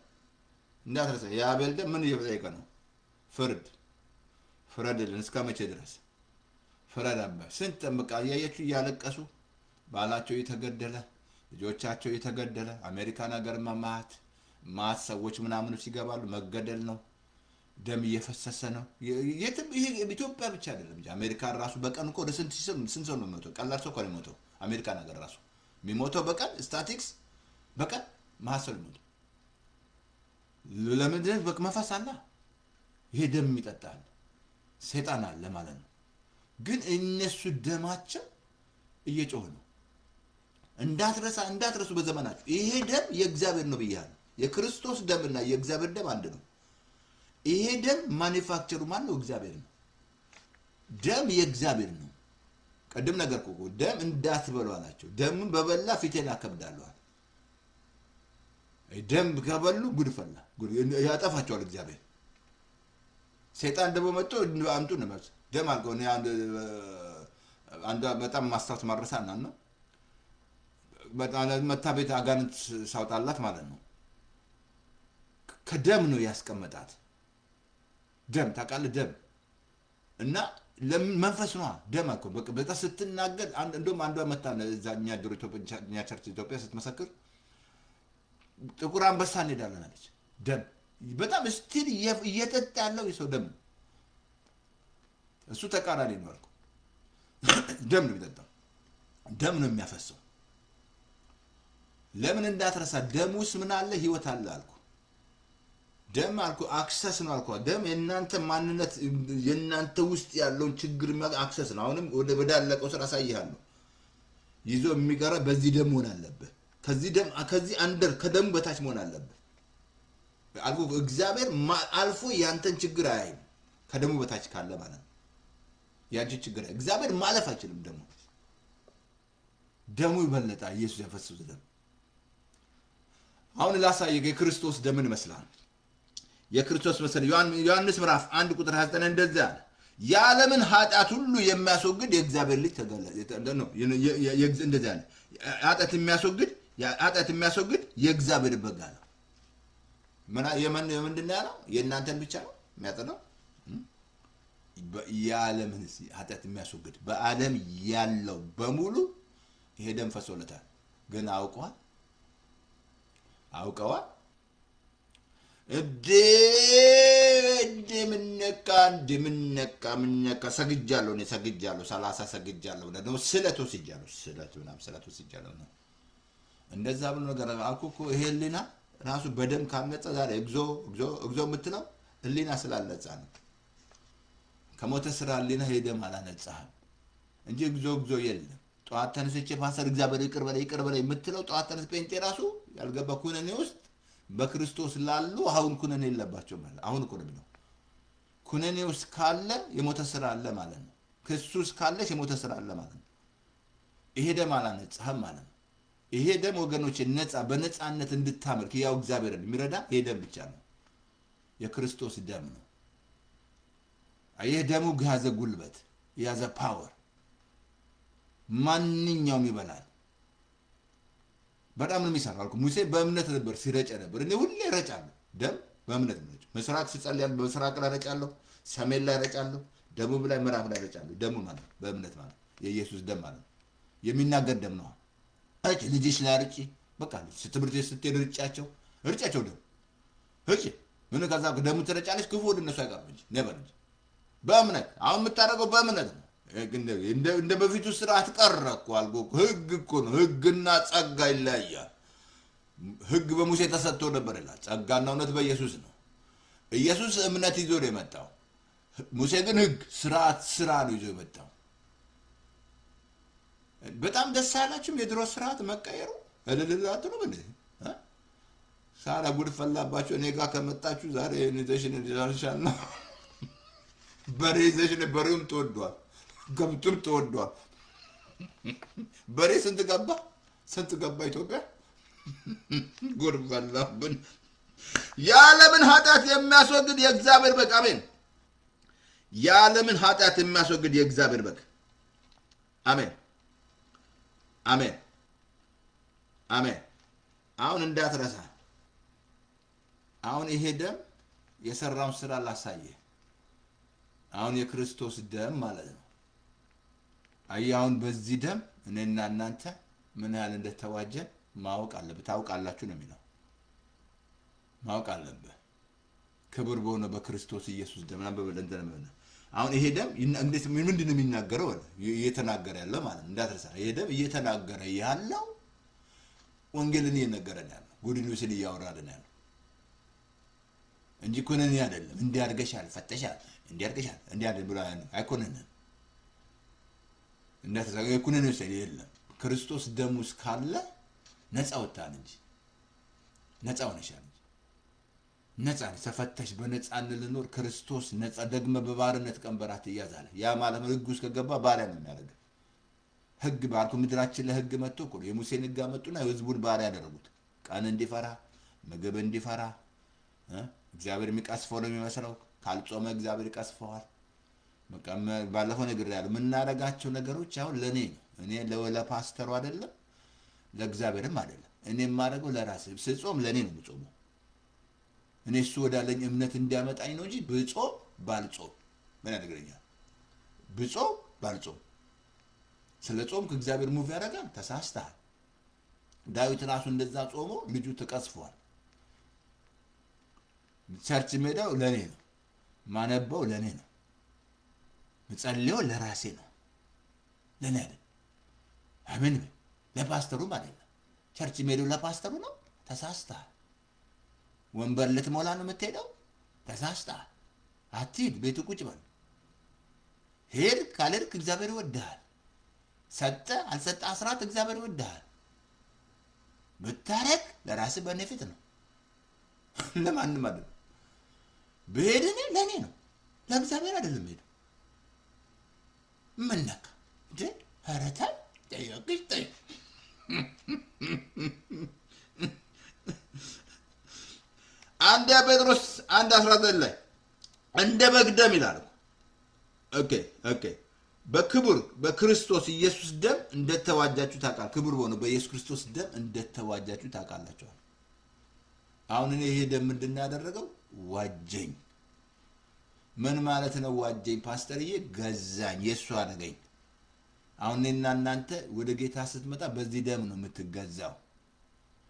እንዳትረሳ፣ የአቤል ደም ምን እየጠየቀ ነው? ፍረድልን። እስከ መቼ ድረስ ፍረድ? ስንት በቃ እያያችሁ እያለቀሱ ባላቸው እየተገደለ፣ ልጆቻቸው እየተገደለ፣ አሜሪካን ሀገር ማት ሰዎች ምናምን ሲገባሉ መገደል ነው። ደም እየፈሰሰ ነው። ኢትዮጵያ ብቻ አይደለም እንጂ አሜሪካን ራሱ በቀን እኮ ወደ ስንት ሰው ነው የሚሞተው? ቀላል ሰው እኮ ነው የሚሞተው። አሜሪካን ሀገር ራሱ የሚሞተው በቀን ስታቲክስ በቀን ማሰል ነው። ለምንድን መፈስ አለ? ይሄ ደም ይጠጣል፣ ሰይጣን አለ ማለት ነው። ግን እነሱ ደማቸው እየጮሁ ነው። እንዳትረሱ በዘመናችሁ ይሄ ደም የእግዚአብሔር ነው ብያለሁ። የክርስቶስ ደምና የእግዚአብሔር ደም አንድ ነው። ይሄ ደም ማኒፋክቸሩ ማን ነው? እግዚአብሔር ነው። ደም የእግዚአብሔር ነው። ቀደም ነገር እኮ ደም እንዳትበሉ አላቸው። ደምን በበላ ፊቴን አከብዳለሁ። ደም ከበሉ ጉድ ፈላ፣ ያጠፋቸዋል እግዚአብሔር። ሰይጣን ደግሞ መጥቶ አምጡ ነው ማለት ደም አልከው። አንድ በጣም ማስታወስ ማረሳና ነው በጣም መታ ቤት አጋንንት ሳውጣላት ማለት ነው። ከደም ነው ያስቀመጣት። ደም ታውቃለህ? ደም እና መንፈስ ነው ደም እኮ በቃ ስትናገር እንደውም አንዷ መታ እዛኛ ድሮ ኢትዮጵያ ቸርች ኢትዮጵያ ስትመሰክር ጥቁር አንበሳ እንሄዳለን አለች። ደም በጣም ስቲል እየጠጣ ያለው የሰው ደም ነው። እሱ ተቃራኒ ነው አልኩ። ደም ነው የሚጠጣው፣ ደም ነው የሚያፈሰው። ለምን እንዳትረሳ ደም ውስጥ ምን አለ? ህይወት አለ አልኩ። ደም አልኩ አክሰስ ነው አልኩ። ደም የእናንተ ማንነት የእናንተ ውስጥ ያለውን ችግር አክሰስ ነው። አሁንም ወደ አለቀው ስራ አሳይሃለሁ። ይዞ የሚቀረ በዚህ ደም መሆን አለበት። ከዚህ አንደር ከደሙ በታች መሆን አለበት አልኩ። እግዚአብሔር አልፎ ያንተን ችግር አያይም ከደሙ በታች ካለ ማለት ነው። ያንቺ ችግር እግዚአብሔር ማለፍ አይችልም። ደሙ ይበልጣል። ኢየሱስ ያፈሰሰው ደም አሁን ላሳየህ የክርስቶስ ደምን ይመስላል። የክርስቶስ መሰለ ዮሐንስ ምዕራፍ 1 ቁጥር 29 እንደዚህ አለ፣ የዓለምን ኃጢአት ሁሉ የሚያስወግድ የእግዚአብሔር ልጅ ተገለጠ ነው። እንደዚህ አለ፣ ኃጢአት የሚያስወግድ የእግዚአብሔር በግ አለ። ምንድን ነው ያለው? የእናንተን ብቻ ነው የሚያጠናው? የዓለምን ኃጢአት የሚያስወግድ በዓለም ያለው በሙሉ ይሄ ደም ፈሶለታል። ግን አውቀዋል ምነካ ሰግጃለሁ 30 ሰግጃለሁ ነው ስለት ወስጃለሁ ነው እንደዛ ብሎ ነገር አልኩ እኮ። ይሄ ህሊና ራሱ በደም ካነጸ ዛሬ እግዚኦ የምትለው ህሊና ስላልነጻ ነው። ከሞተ ስራ ህሊና ሄደም አላነጻህም እንጂ እግዚኦ የለም። ጠዋት ተነስቼ ፓስተር እግዚአብሔር ይቅር በለኝ የምትለው ጠዋት ተነስ ጴንጤ ራሱ ያልገባ ኩነኔ ውስጥ በክርስቶስ ላሉ አሁን ኩነኔ የለባቸው ማለት አሁን እኮ ነው። ኩነኔ ውስጥ ካለ የሞተ ስራ አለ ማለት ነው። ክርስቶስ ካለሽ የሞተ ስራ አለ ማለት ነው። ይሄ ደም አላነጻህም ማለት ነው። ይሄ ደም ወገኖች በነጻነት እንድታመልክ ያው እግዚአብሔርን የሚረዳ ይሄ ደም ብቻ ነው። የክርስቶስ ደም ነው። ይሄ ደሙ ያዘ ጉልበት፣ ያዘ ፓወር፣ ማንኛውም ይበላል። በጣም ነው የሚሰራው አልኩ። ሙሴ በእምነት ነበር ሲረጨ ነበር። እኔ ሁሌ ረጫለሁ ደም በእምነት ነው። ምስራቅ ሲጸልያለሁ በምስራቅ ላይ ረጫለሁ፣ ሰሜን ላይ ረጫለሁ፣ ደቡብ ላይ ምዕራብ ላይ ረጫለሁ። ደሙ ማለት በእምነት ማለት የኢየሱስ ደም ማለት የሚናገር ደም ነው። እጭ ልጅሽ ላይ ርጪ በቃ ትምህርት ቤት ስትሄድ ርጫቸው ደም እጭ ምን ከዛ ደሙ ትረጫለች። ክፉ ወደ እነሱ አይቀርም እንጂ ነበር እንጂ በእምነት አሁን የምታደርገው በእምነት ነው። እንደ በፊቱ ስርዓት ቀረ እኮ አልኩ። ህግ እኮ ነው። ህግና ጸጋ ይለያያል። ህግ በሙሴ ተሰጥቶ ነበር ይላል። ጸጋና እውነት በኢየሱስ ነው። ኢየሱስ እምነት ይዞ ነው የመጣው። ሙሴ ግን ህግ፣ ስርዓት፣ ስራ ነው ይዞ የመጣው። በጣም ደስ አላችሁም? የድሮ ስርዓት መቀየሩ እልልላት ነው። ምን ሳራ ጉድ ፈላባችሁ። እኔ ጋር ከመጣችሁ ዛሬ ኒዜሽን ዲዛርሻል ነው። በሬ ይዘሽን በሬውም ተወዷል፣ ገብቱም ተወዷል። በሬ ስንት ገባ ኢትዮጵያ? ጉድ ፈላብን። የዓለምን ኃጢአት የሚያስወግድ የእግዚአብሔር በግ። አሜን። የዓለምን ኃጢአት የሚያስወግድ የእግዚአብሔር በግ። አሜን፣ አሜን፣ አሜን። አሁን እንዳትረሳ። አሁን ይሄ ደም የሰራውን ስራ ላሳየ። አሁን የክርስቶስ ደም ማለት ነው። አሁን በዚህ ደም እኔና እናንተ ምን ያህል እንደተዋጀን ማወቅ አለብህ። ታውቃላችሁ ነው የሚለው። ማወቅ አለብህ። ክብር በሆነ በክርስቶስ ኢየሱስ ደም አሁን ይሄ ደም እንዴት ምንድን ነው የሚናገረው? እየተናገረ ያለው ማለት ነው። እንዳትረሳ። ይሄ ደም እየተናገረ ያለው ወንጌልን እየነገረን ያለው ጉድ ኒውስን እያወራልን ያለው እንጂ ኩነኔ አይደለም። እንዲያርገሻል፣ ፈተሻል፣ እንዲያርገሻል፣ እንዲያርገ ብሎ አይኮነንም። እንዳትረሳ። ኩነኔ ውስጥ የለም። ክርስቶስ ደም ውስጥ ካለ ነፃ ወጣን እንጂ ነፃ ሆነሻል። ነፃ ተፈተሽ በነፃነት ልኖር። ክርስቶስ ነፃ ደግመ በባርነት ቀንበራት ትያዛለህ። ያ ማለት ህግ ውስጥ ከገባ ባሪያ ነው የሚያደርግ። ህግ ባልኩ ምድራችን ለህግ መጥቶ እኮ የሙሴን ህግ አመጡና ህዝቡን ባሪያ ያደረጉት። ቀን እንዲፈራ፣ ምግብ እንዲፈራ። እግዚአብሔር የሚቀስፈው ነው የሚመስለው። ካልጾመ እግዚአብሔር ይቀስፈዋል። ባለፈው ነገር ያለው የምናደርጋቸው ነገሮች አሁን ለኔ ነው። እኔ ለፓስተሩ አይደለም፣ ለእግዚአብሔርም አይደለም። እኔ የማደርገው ለራሴ። ስጾም ለኔ ነው የምጾመው። እኔ እሱ ወዳለኝ እምነት እንዲያመጣኝ ነው እንጂ ብጾም ባልጾም ምን ያደርገኛል? ብጾም ባልጾም ስለ ጾምክ እግዚአብሔር ሙቭ ያደርጋል? ተሳስተሃል። ዳዊት ራሱ እንደዛ ጾሞ ልጁ ተቀስፏል። ቸርች ሜዳው ለኔ ነው፣ ማነበው ለኔ ነው፣ ምጸልየው ለራሴ ነው፣ ለኔ አይደል? አሜን። ለፓስተሩም አይደለም። ቸርች ሜዳው ለፓስተሩ ነው? ተሳስተሃል። ወንበር ልትሞላ ነው የምትሄደው? ተሳስተሃል። አትሂድ፣ ቤቱ ቁጭ በል። ሄድ ካልሄድክ እግዚአብሔር ይወድሃል። ሰጠ አልሰጠ አስራት እግዚአብሔር ይወድሃል። ብታረግ ለራስህ በነፊት ነው፣ ለማንም አይደለም። ብሄድ እኔ ለእኔ ነው፣ ለእግዚአብሔር አይደለም። ሄድ ምን ነካ እንዴ? ኧረ ተይ ጠየቅሽ ጠይቅ። አንደኛ ጴጥሮስ 1:19 ላይ እንደ በግ ደም ይላል። ኦኬ በክቡር በክርስቶስ ኢየሱስ ደም እንደተዋጃችሁ ታውቃላችሁ። ክቡር በሆነው በኢየሱስ ክርስቶስ ደም እንደተዋጃችሁ ታውቃላችሁ። አሁን እኔ ይሄ ደም ምንድን ነው ያደረገው? ዋጀኝ። ምን ማለት ነው ዋጀኝ? ፓስተርዬ ገዛኝ፣ የእሱ አደረገኝ። አሁን እኔና እናንተ ወደ ጌታ ስትመጣ በዚህ ደም ነው የምትገዛው።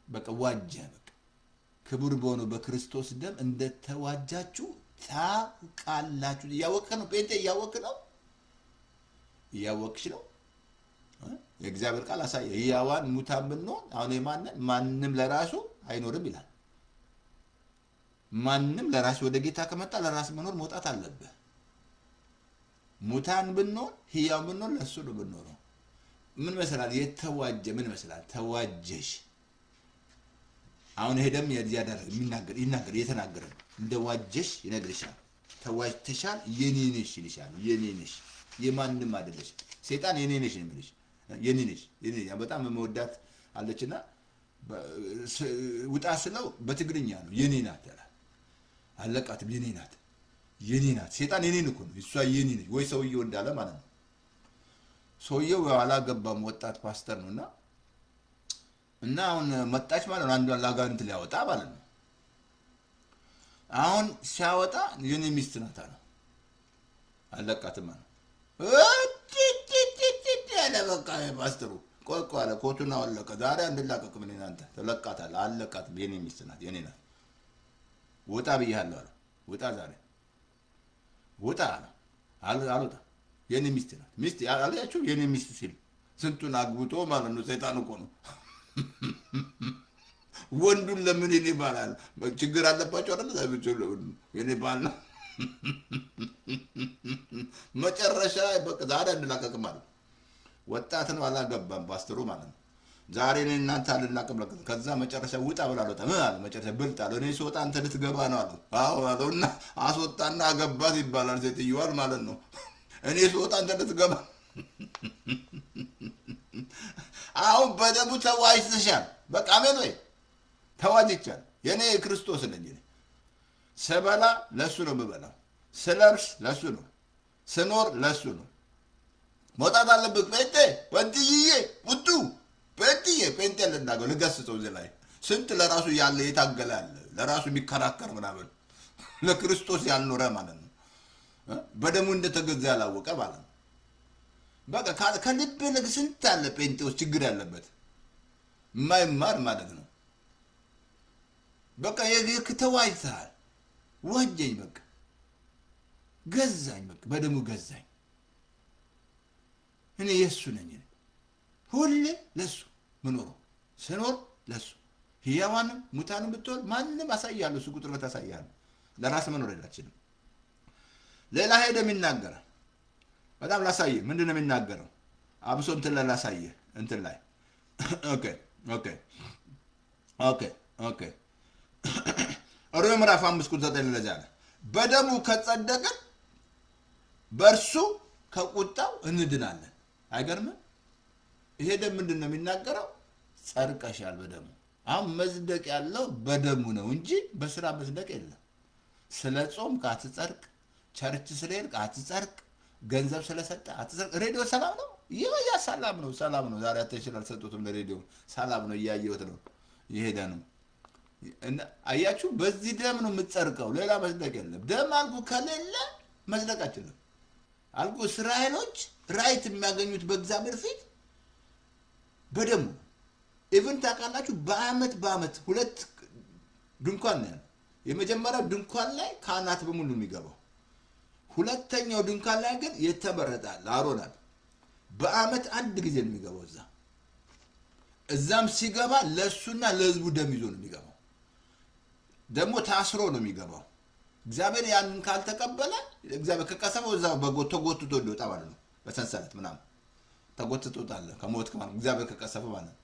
በቃ ዋጀ። በቃ ክቡር በሆነው በክርስቶስ ደም እንደተዋጃችሁ ታውቃላችሁ። እያወቅህ ነው ጴንጤ፣ እያወቅህ ነው፣ እያወቅሽ ነው። የእግዚአብሔር ቃል አሳየ። ሕያዋን ሙታን ብንሆን አሁን ማንም ለራሱ አይኖርም ይላል። ማንም ለራሱ ወደ ጌታ ከመጣ ለራስ መኖር መውጣት አለብህ። ሙታን ብንሆን ሕያው ብንሆን ለሱ ነው ብንኖረው። ምን መስላል? የተዋጀ ምን መስላል? ተዋጀሽ። አሁን ይሄ ደም ይናገር እየተናገረ ነው። እንደ ዋጀሽ ይነግርሻል። ተዋጅተሻል፣ የኔ ነሽ ይልሻል። የኔ ነሽ፣ የማንም አይደለሽ። ሰይጣን የኔ ነሽ ነው የሚልሽ። የኔ ነሽ። በጣም መወዳት አለችና ውጣ ስለው በትግርኛ ነው የኔ ናት ያላል። አለቃትም የኔ ናት፣ የኔ ናት። ሰይጣን የኔን እኮ ነው፣ እሷ የኔ ነች ወይ ሰውየው እንዳለ ማለት ነው። ሰውየው አላገባም፣ ወጣት ፓስተር ነውና እና አሁን መጣች ማለት ነው። አንዷን ላጋንንት ሊያወጣ ማለት ነው። አሁን ሲያወጣ የኔ ሚስት ናት አለ። አለቃትም አለ ያለ በቃ ፓስተሩ ቆይ አለ። ኮቱን አወለቀ። ዛሬ እንድላቀቅ ምን እናንተ ተለቃታለህ። አለቃትም የኔ ሚስት ናት፣ የኔ ናት። ውጣ ብያለሁ አለ። ውጣ ዛሬ ውጣ አለ። አልወጣ የኔ ሚስት ናት። ሚስት አላያችሁ? የኔ ሚስት ሲል ስንቱን አግብቶ ማለት ነው። ሰይጣን እኮ ነው። ወንዱን ለምን የኔ ባል አለ? ችግር አለባቸው አይደል? የኔ ባል ነው። መጨረሻ በቃ ዛሬ እንላቀቅ ማለት ወጣት ነው፣ አላገባም ፓስተሩ ማለት ነው። ዛሬ እኔ እናንተ አልላቀም ለቀቅ። ከዛ መጨረሻ ውጣ ብላ አልወጣ ምን አለ? መጨረሻ ብልጥ አለ። እኔ ስወጣ አንተ ልትገባ ነው አለ። አዎ አለውና አስወጣና አገባት ይባላል። ሴትዮዋል ማለት ነው። እኔ ስወጣ አንተ ልትገባ። አሁን በደሙ ተዋጅተሻል። በቃ አሜን ወይ? ተዋጅቻል። የኔ ክርስቶስ ነኝ። ስበላ ለሱ ነው የምበላው። ስለብስ ለሱ ነው። ስኖር ለሱ ነው። መውጣት አለብህ ጴንጤ። ጴንጤዬ ውጡ። ጴንጤዬ ጴንጤ ልናገር ልገስጸው። እዚህ ላይ ስንት ለራሱ ያለ የታገለ ያለ ለራሱ የሚከራከር ምናምን ለክርስቶስ ያልኖረ ማለት ነው። በደሙ እንደተገዛ ያላወቀ ማለት ነው። በቃ ከልብ ልግ ስንት ያለ ጴንጤዎች ችግር ያለበት የማይማር ማለት ነው። በቃ የግርክ ተዋጅተሃል። ዋጀኝ፣ በቃ ገዛኝ፣ በቃ በደሙ ገዛኝ። እኔ የእሱ ነኝ። ሁሌ ለሱ ምኖረው፣ ስኖር ለሱ። ሕያዋንም ሙታንም ብትሆን ማንም አሳያለሁ። እሱ ቁጥር ታሳያለህ። ለራስ መኖር የላችንም። ሌላ ሄደም ይናገራል። በጣም ላሳየህ። ምንድን ነው የሚናገረው? አብሶ እንትን ላይ ላሳየህ። እንትን ላይ ኦኬ ሮሜ ምዕራፍ 5:9 ለዛ አለ በደሙ ከጸደቅን በእርሱ ከቁጣው እንድናለን። አይገርምም? ይሄ ደም ምንድን ነው የሚናገረው? ጸድቀሻል በደሙ። አሁን መጽደቅ ያለው በደሙ ነው እንጂ በስራ መጽደቅ የለም። ስለ ጾም አትጸድቅ፣ ቸርች ስለሄድክ አትጸድቅ፣ ገንዘብ ስለሰጠ አትጸድቅ። ሬዲዮ ሰላም ነው፣ ያ ሰላም ነው፣ ሰላም ነው። ዛሬ አቴንሽን አልሰጡትም ለሬዲዮ። ሰላም ነው፣ እያየሁት ነው፣ እየሄደ ነው። አያችሁ፣ በዚህ ደም ነው የምትጸድቀው፣ ሌላ መጽደቅ የለም። ደም አልኩ ከሌለ መጽደቅ አችልም። አልኩ። እስራኤሎች ራይት የሚያገኙት በእግዚአብሔር ፊት በደሙ ኢቭን ታውቃላችሁ። በአመት ሁለት ድንኳን ነው። የመጀመሪያው ድንኳን ላይ ካህናት በሙሉ የሚገባው፣ ሁለተኛው ድንኳን ላይ ግን የተመረጣል አሮን በአመት አንድ ጊዜ ነው የሚገባው። እዛም ሲገባ ለሱና ለህዝቡ ደም ይዞ ነው የሚገባው። ደግሞ ታስሮ ነው የሚገባው። እግዚአብሔር ያንን ካልተቀበለ እግዚአብሔር ከቀሰፈው እዛው ተጎትቶ ሊወጣ ማለት ነው። በሰንሰለት ምናምን ተጎትቶ ወጣለ ከሞት ከማለት እግዚአብሔር ከቀሰፈ ማለት ነው።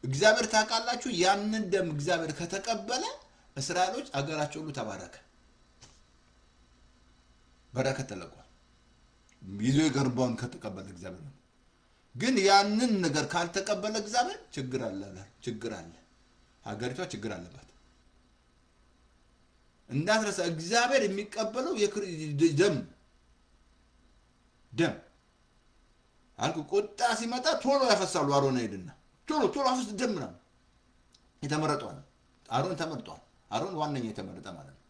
እግዚአብሔር ታውቃላችሁ፣ ያንን ደም እግዚአብሔር ከተቀበለ እስራኤሎች አገራቸው ሁሉ ተባረከ፣ በረከት ተለቋል። ይዞ የገርባውን ከተቀበለ እግዚአብሔር ነው። ግን ያንን ነገር ካልተቀበለ እግዚአብሔር ችግር አለ፣ ሀገሪቷ ችግር አለባት። እንዳትረሳ፣ እግዚአብሔር የሚቀበለው ደም አልኩ። ቁጣ ሲመጣ ቶሎ ያፈሳሉ። አሮን ሄድና ቶሎ አፍስ ደም ነው የተመረጠው። አሮን ተመርጧል። አሮን ዋነኛ የተመረጠ ማለት ነው።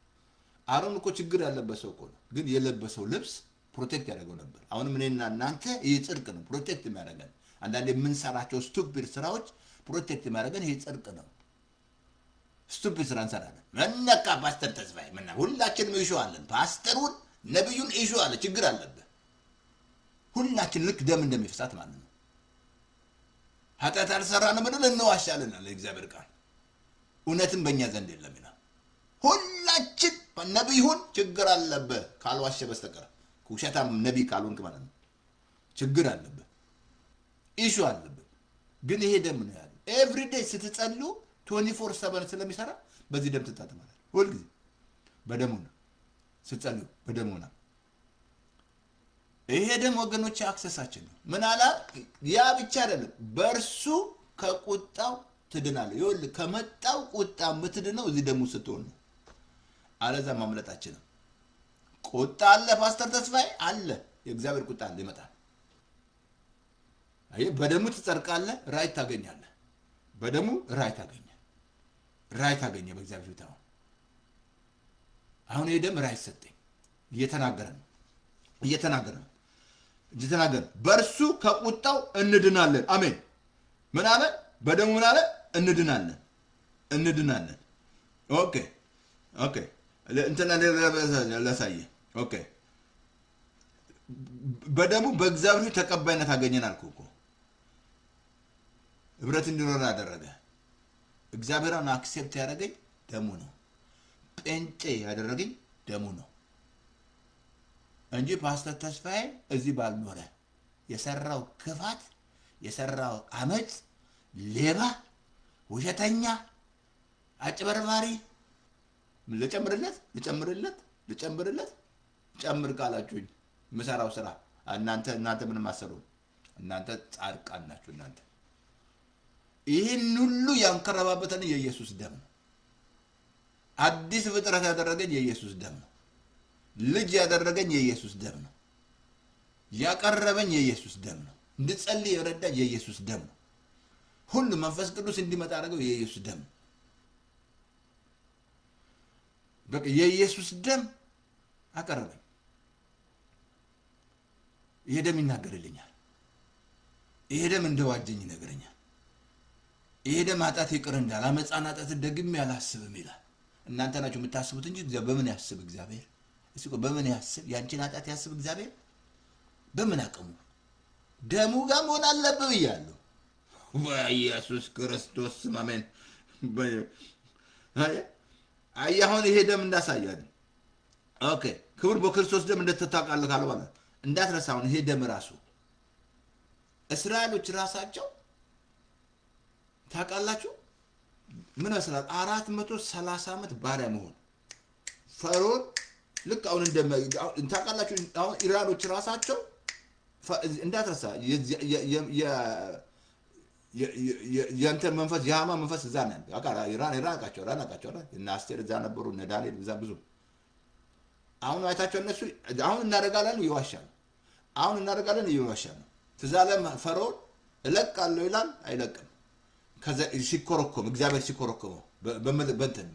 አሮን እኮ ችግር ያለበት ሰው እኮ ነው። ግን የለበሰው ልብስ ፕሮቴክት ያደርገው ነበር። አሁንም እኔና እናንተ ይህ ጽድቅ ነው ፕሮቴክት የሚያደርገን። አንዳንዴ የምንሰራቸው ስቱፒድ ስራዎች ፕሮቴክት የሚያደርገን ይህ ጽድቅ ነው። ስቱፒድ ስራ እንሰራለን። መነቃ ፓስተር ተስፋዬ ምናምን ሁላችንም ኢሹ አለን። ፓስተሩን ነብዩን ኢሹ አለ፣ ችግር አለበት። ሁላችን ልክ ደም እንደሚፈሳት ማለት ነው። ኃጢአት አልሰራንም ብለን እንዋሻለን አለ እግዚአብሔር ቃል። እውነትም በእኛ ዘንድ የለም ይላል። ሁላችን ነብዩን ችግር አለበት ካልዋሸ በስተቀር ውሸታም ነቢይ ካልሆንክ ማለት ነው። ችግር አለበት፣ ኢሹ አለበት። ግን ይሄ ደም ነው ያለ። ኤቭሪዴይ ስትጸልዩ 24/7 ስለሚሰራ በዚህ ደም ትታጠባላችሁ። ሁልጊዜ በደሙ ነው ስትጸልዩ፣ በደሙ ነው። ይሄ ደም ወገኖች አክሰሳችን ነው። ምን አላ ያ ብቻ አይደለም፣ በእርሱ ከቁጣው ትድናለህ። ይኸውልህ ከመጣው ቁጣ የምትድነው እዚህ ደሙ ስትሆን ነው። አለዛ ማምለጣችንም ቁጣ አለ። ፓስተር ተስፋዬ አለ፣ የእግዚአብሔር ቁጣ አለ፣ ይመጣል። አይ በደሙ ትጸድቃለህ፣ ራይት ታገኛለህ። በደሙ ራይት ታገኘ በእግዚአብሔር ፊት። አሁን ይሄ ደም ራይት ሰጠኝ። እየተናገረ ነው። በእርሱ ከቁጣው እንድናለን። አሜን። ምን አለ? በደሙ ምን አለ? እንድናለን። ኦኬ እንትና ለሳየ ኦኬ። በደሙ በእግዚአብሔር ተቀባይነት አገኘን አልኩ እኮ። ህብረት እንዲኖር አደረገ። እግዚአብሔርን አክሴፕት ያደረገኝ ደሙ ነው። ጴንጤ ያደረገኝ ደሙ ነው እንጂ ፓስተር ተስፋዬ እዚህ ባልኖረ የሰራው ክፋት፣ የሰራው አመፅ፣ ሌባ፣ ውሸተኛ፣ አጭበርባሪ ልጨምርለት ጨምር ካላችሁኝ የምሰራው ስራ እናንተ ምንም አሰሩ። እናንተ ጻድቃን ናችሁ። እናንተ ይህን ሁሉ ያንከረባበተን የኢየሱስ ደም ነው። አዲስ ፍጥረት ያደረገኝ የኢየሱስ ደም ነው። ልጅ ያደረገኝ የኢየሱስ ደም ነው። ያቀረበኝ የኢየሱስ ደም ነው። እንድጸልይ የረዳኝ የኢየሱስ ደም ነው። ሁሉ መንፈስ ቅዱስ እንዲመጣ ያደረገው የኢየሱስ ደም ነው። በቃ የኢየሱስ ደም አቀረበኝ። ይሄ ደም ይናገርልኛል። ይሄ ደም እንደዋጀኝ ይነግረኛል። ይሄ ደም ኃጢአት ይቅር እንዳለ አመፃና ኃጢአት ደግሜ አላስብም ይላል። እናንተ ናችሁ የምታስቡት እንጂ እግዚአብሔር በምን ያስብ? እግዚአብሔር እስኪ በምን ያስብ? ያንቺን ኃጢአት ያስብ እግዚአብሔር በምን አቅሙ? ደሙ ጋር መሆን አለብህ ብያለሁ። በኢየሱስ ክርስቶስ አሜን። አየህ አሁን ይሄ ደም እንዳሳያል። ኦኬ ክብር በክርስቶስ ደም እንደተታቃለ ካለ በኋላ እንዳትረሳ። አሁን ይሄ ደም ራሱ እስራኤሎች ራሳቸው ታውቃላችሁ ምን መስራት 430 ዓመት ባሪያ መሆን ፈርዖን ልክ አሁን ታውቃላችሁ። አሁን ኢራኖች ራሳቸው እንዳትረሳ የእንተ መንፈስ የሃማ መንፈስ እዛ ነው ያቃራ ኢራናቃቸው እና አስቴር እዛ ነበሩ፣ እነ ዳንኤል እዛ ብዙ። አሁን አይታቸው እነሱ አሁን እናደርጋለን ይዋሻሉ። ትዛለም ፈርዖን እለቃለሁ ይላል፣ አይለቅም። ከዛ ሲኮረኮም እግዚአብሔር ሲኮረኮመው በመልበንተን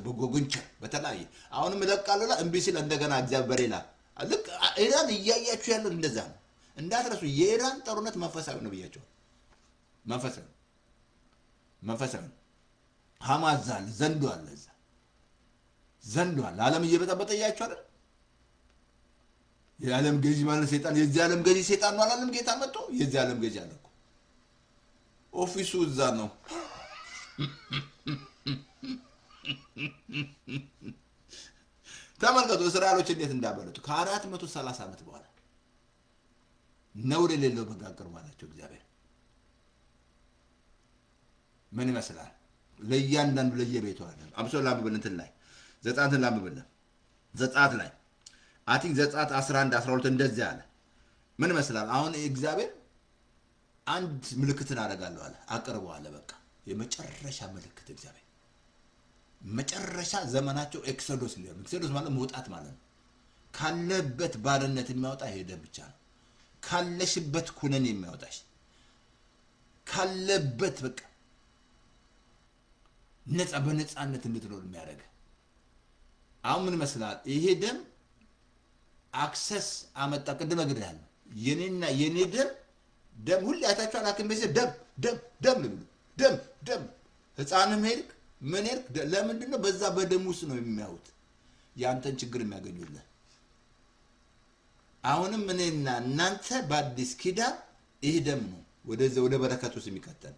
በጎጉንቸ በተለያየ አሁንም እለቃለሁ ይላል፣ እምቢ ሲል እንደገና እግዚአብሔር በሌላ ልክ ኢራን እያያችሁ ያለው እንደዛ ነው። እንዳትረሱ የኢራን ጦርነት መንፈሳዊ ነው ብያቸው። መንፈሳዊ ሐማዝ አለ፣ ዘንዶ አለ፣ እዛ ዘንዶ አለ። ዓለም እየበጠበጠ እያያችሁ አይደል? የዓለም ገዢ ማለት ሰይጣን፣ የዚህ ዓለም ገዢ ሰይጣን ነው አላለም ጌታ መጥቶ? የዚህ ዓለም ገዢ አለ እኮ ኦፊሱ እዛ ነው። ተመልከቱ እስራኤሎች እንዴት እንዳበረቱ ከ430 ዓመት በኋላ ነውር የሌለው በግ አቀረባላቸው እግዚአብሔር። ምን ይመስላል? ለእያንዳንዱ ለየቤቱ አለ። አብሶ ላምብል እንትን ላይ ዘጸአትን ላምብል ዘጸአት ላይ አይ ቲንክ ዘጸአት 11 12 እንደዚህ አለ። ምን ይመስላል? አሁን እግዚአብሔር አንድ ምልክትን አደርጋለሁ አለ፣ አቀርበዋለሁ። በቃ የመጨረሻ ምልክት እግዚአብሔር መጨረሻ ዘመናቸው ኤክሶዶስ ሊሆን። ኤክሶዶስ ማለት መውጣት ማለት ነው። ካለበት ባርነት የሚያወጣ ሄደ ብቻ ነው። ካለሽበት ኩነን የሚያወጣሽ ካለበት በቃ ነፃ በነፃነት እንድትኖር የሚያደርግ። አሁን ምን ይመስላል? ይሄ ደም አክሰስ አመጣ። ቅድም ነግሬሃለሁ። የኔና የኔ ደም ሁሌ አይታችኋል። ሐኪም ቤት ደም ደም ደም ነው ደም ደም ህፃንም ሄድክ ምን ሄድክ ለምንድን ነው? በዛ በደም ውስጥ ነው የሚያዩት ያንተን ችግር የሚያገኙልህ። አሁንም እኔና እናንተ በአዲስ ኪዳን ይሄ ደም ነው ወደ በረከት ውስጥ የሚከተል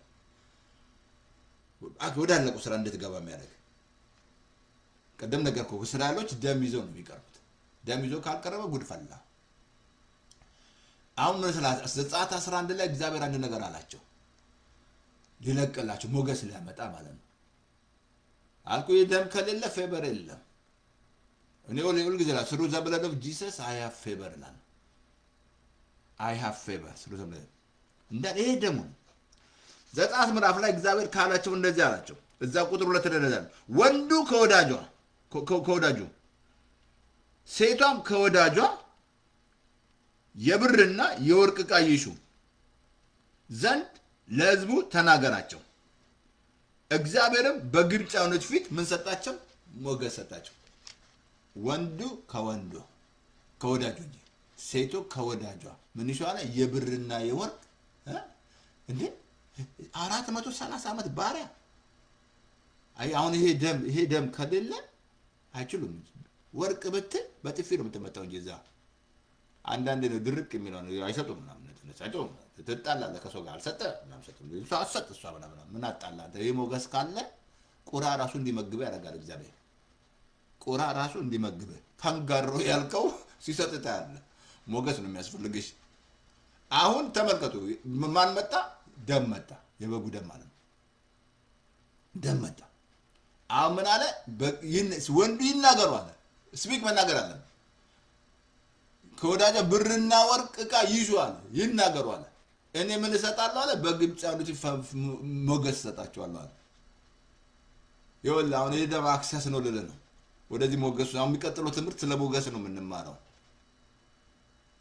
ወደ አለቁ ስራ እንድትገባ የሚያደርግ። ቀደም ነገርኩህ፣ እስራኤሎች ደም ይዘው ነው የሚቀርቡት። ደም ይዘው ካልቀረበ ጉድ ፈላ። አሁን ምን ስላለ ዘጸአት 11 ላይ እግዚአብሔር አንድ ነገር አላቸው፣ ሊለቅላቸው ሞገስ ሊያመጣ ማለት ነው። አልኩ ደም ከሌለ ፌቨር የለም። እኔ ሁሉ ጊዜ ላይ ስሩ ዘብለድ ኦፍ ጂሰስ አይ ሃቭ ፌቨር ናል አይ ሃቭ ፌቨር ስሩ ዘብለድ እንደ ይሄ ደሙ ዘጸአት ምዕራፍ ላይ እግዚአብሔር ካላቸው እንደዚህ አላቸው። እዛ ቁጥር 2 ተደረዛል። ወንዱ ከወዳጁ ሴቷም ከወዳጇ የብርና የወርቅ ዕቃ ይሹ ዘንድ ለሕዝቡ ተናገራቸው። እግዚአብሔርም በግብፃውያኖች ፊት ምን ሰጣቸው? ሞገስ ሰጣቸው። ወንዱ ከወዳጁ እንጂ ሴቶ ከወዳጇ ምን ይሻላል? የብርና የወርቅ እንዴ 430 ዓመት ባሪያ። አይ አሁን ይሄ ደም ከሌለ አይችሉም። ወርቅ ብትል በጥፊ ነው የምትመታው እንጂ እዛ አንዳንዴ ነው ድርቅ የሚለው ነው አይሰጡም ምናምን ነፃቸው ትጣላለህ ከሰው ጋር አልሰጠ ምናምን ሰጠ እሷ አሰጥ እሷ ምናምን ምን አጣላ። ይሄ ሞገስ ካለ ቁራ ራሱ እንዲመግብ ያደርጋል እግዚአብሔር። ቁራ ራሱ እንዲመግብ ካንጋሮ ያልከው ሲሰጥታ ያለ ሞገስ ነው የሚያስፈልግሽ። አሁን ተመልከቱ ማን መጣ? ደም መጣ። የበጉ ደም ማለት ነው። ደም መጣ። አሁን ምን አለ? ወንዱ ይናገሩ አለ። ስፒክ መናገር አለ። ከወዳጀ ብርና ወርቅ ዕቃ ይሹ አለ፣ ይናገሩ አለ። እኔ ምን እሰጣለሁ አለ? በግብፃውያኖች ሞገስ እሰጣቸዋለሁ አለ። ይኸውልህ አሁን ይሄ ደም አክሰስ ነው ልልህ ነው ወደዚህ ሞገሱ። አሁን የሚቀጥለው ትምህርት ስለ ሞገስ ነው የምንማረው፣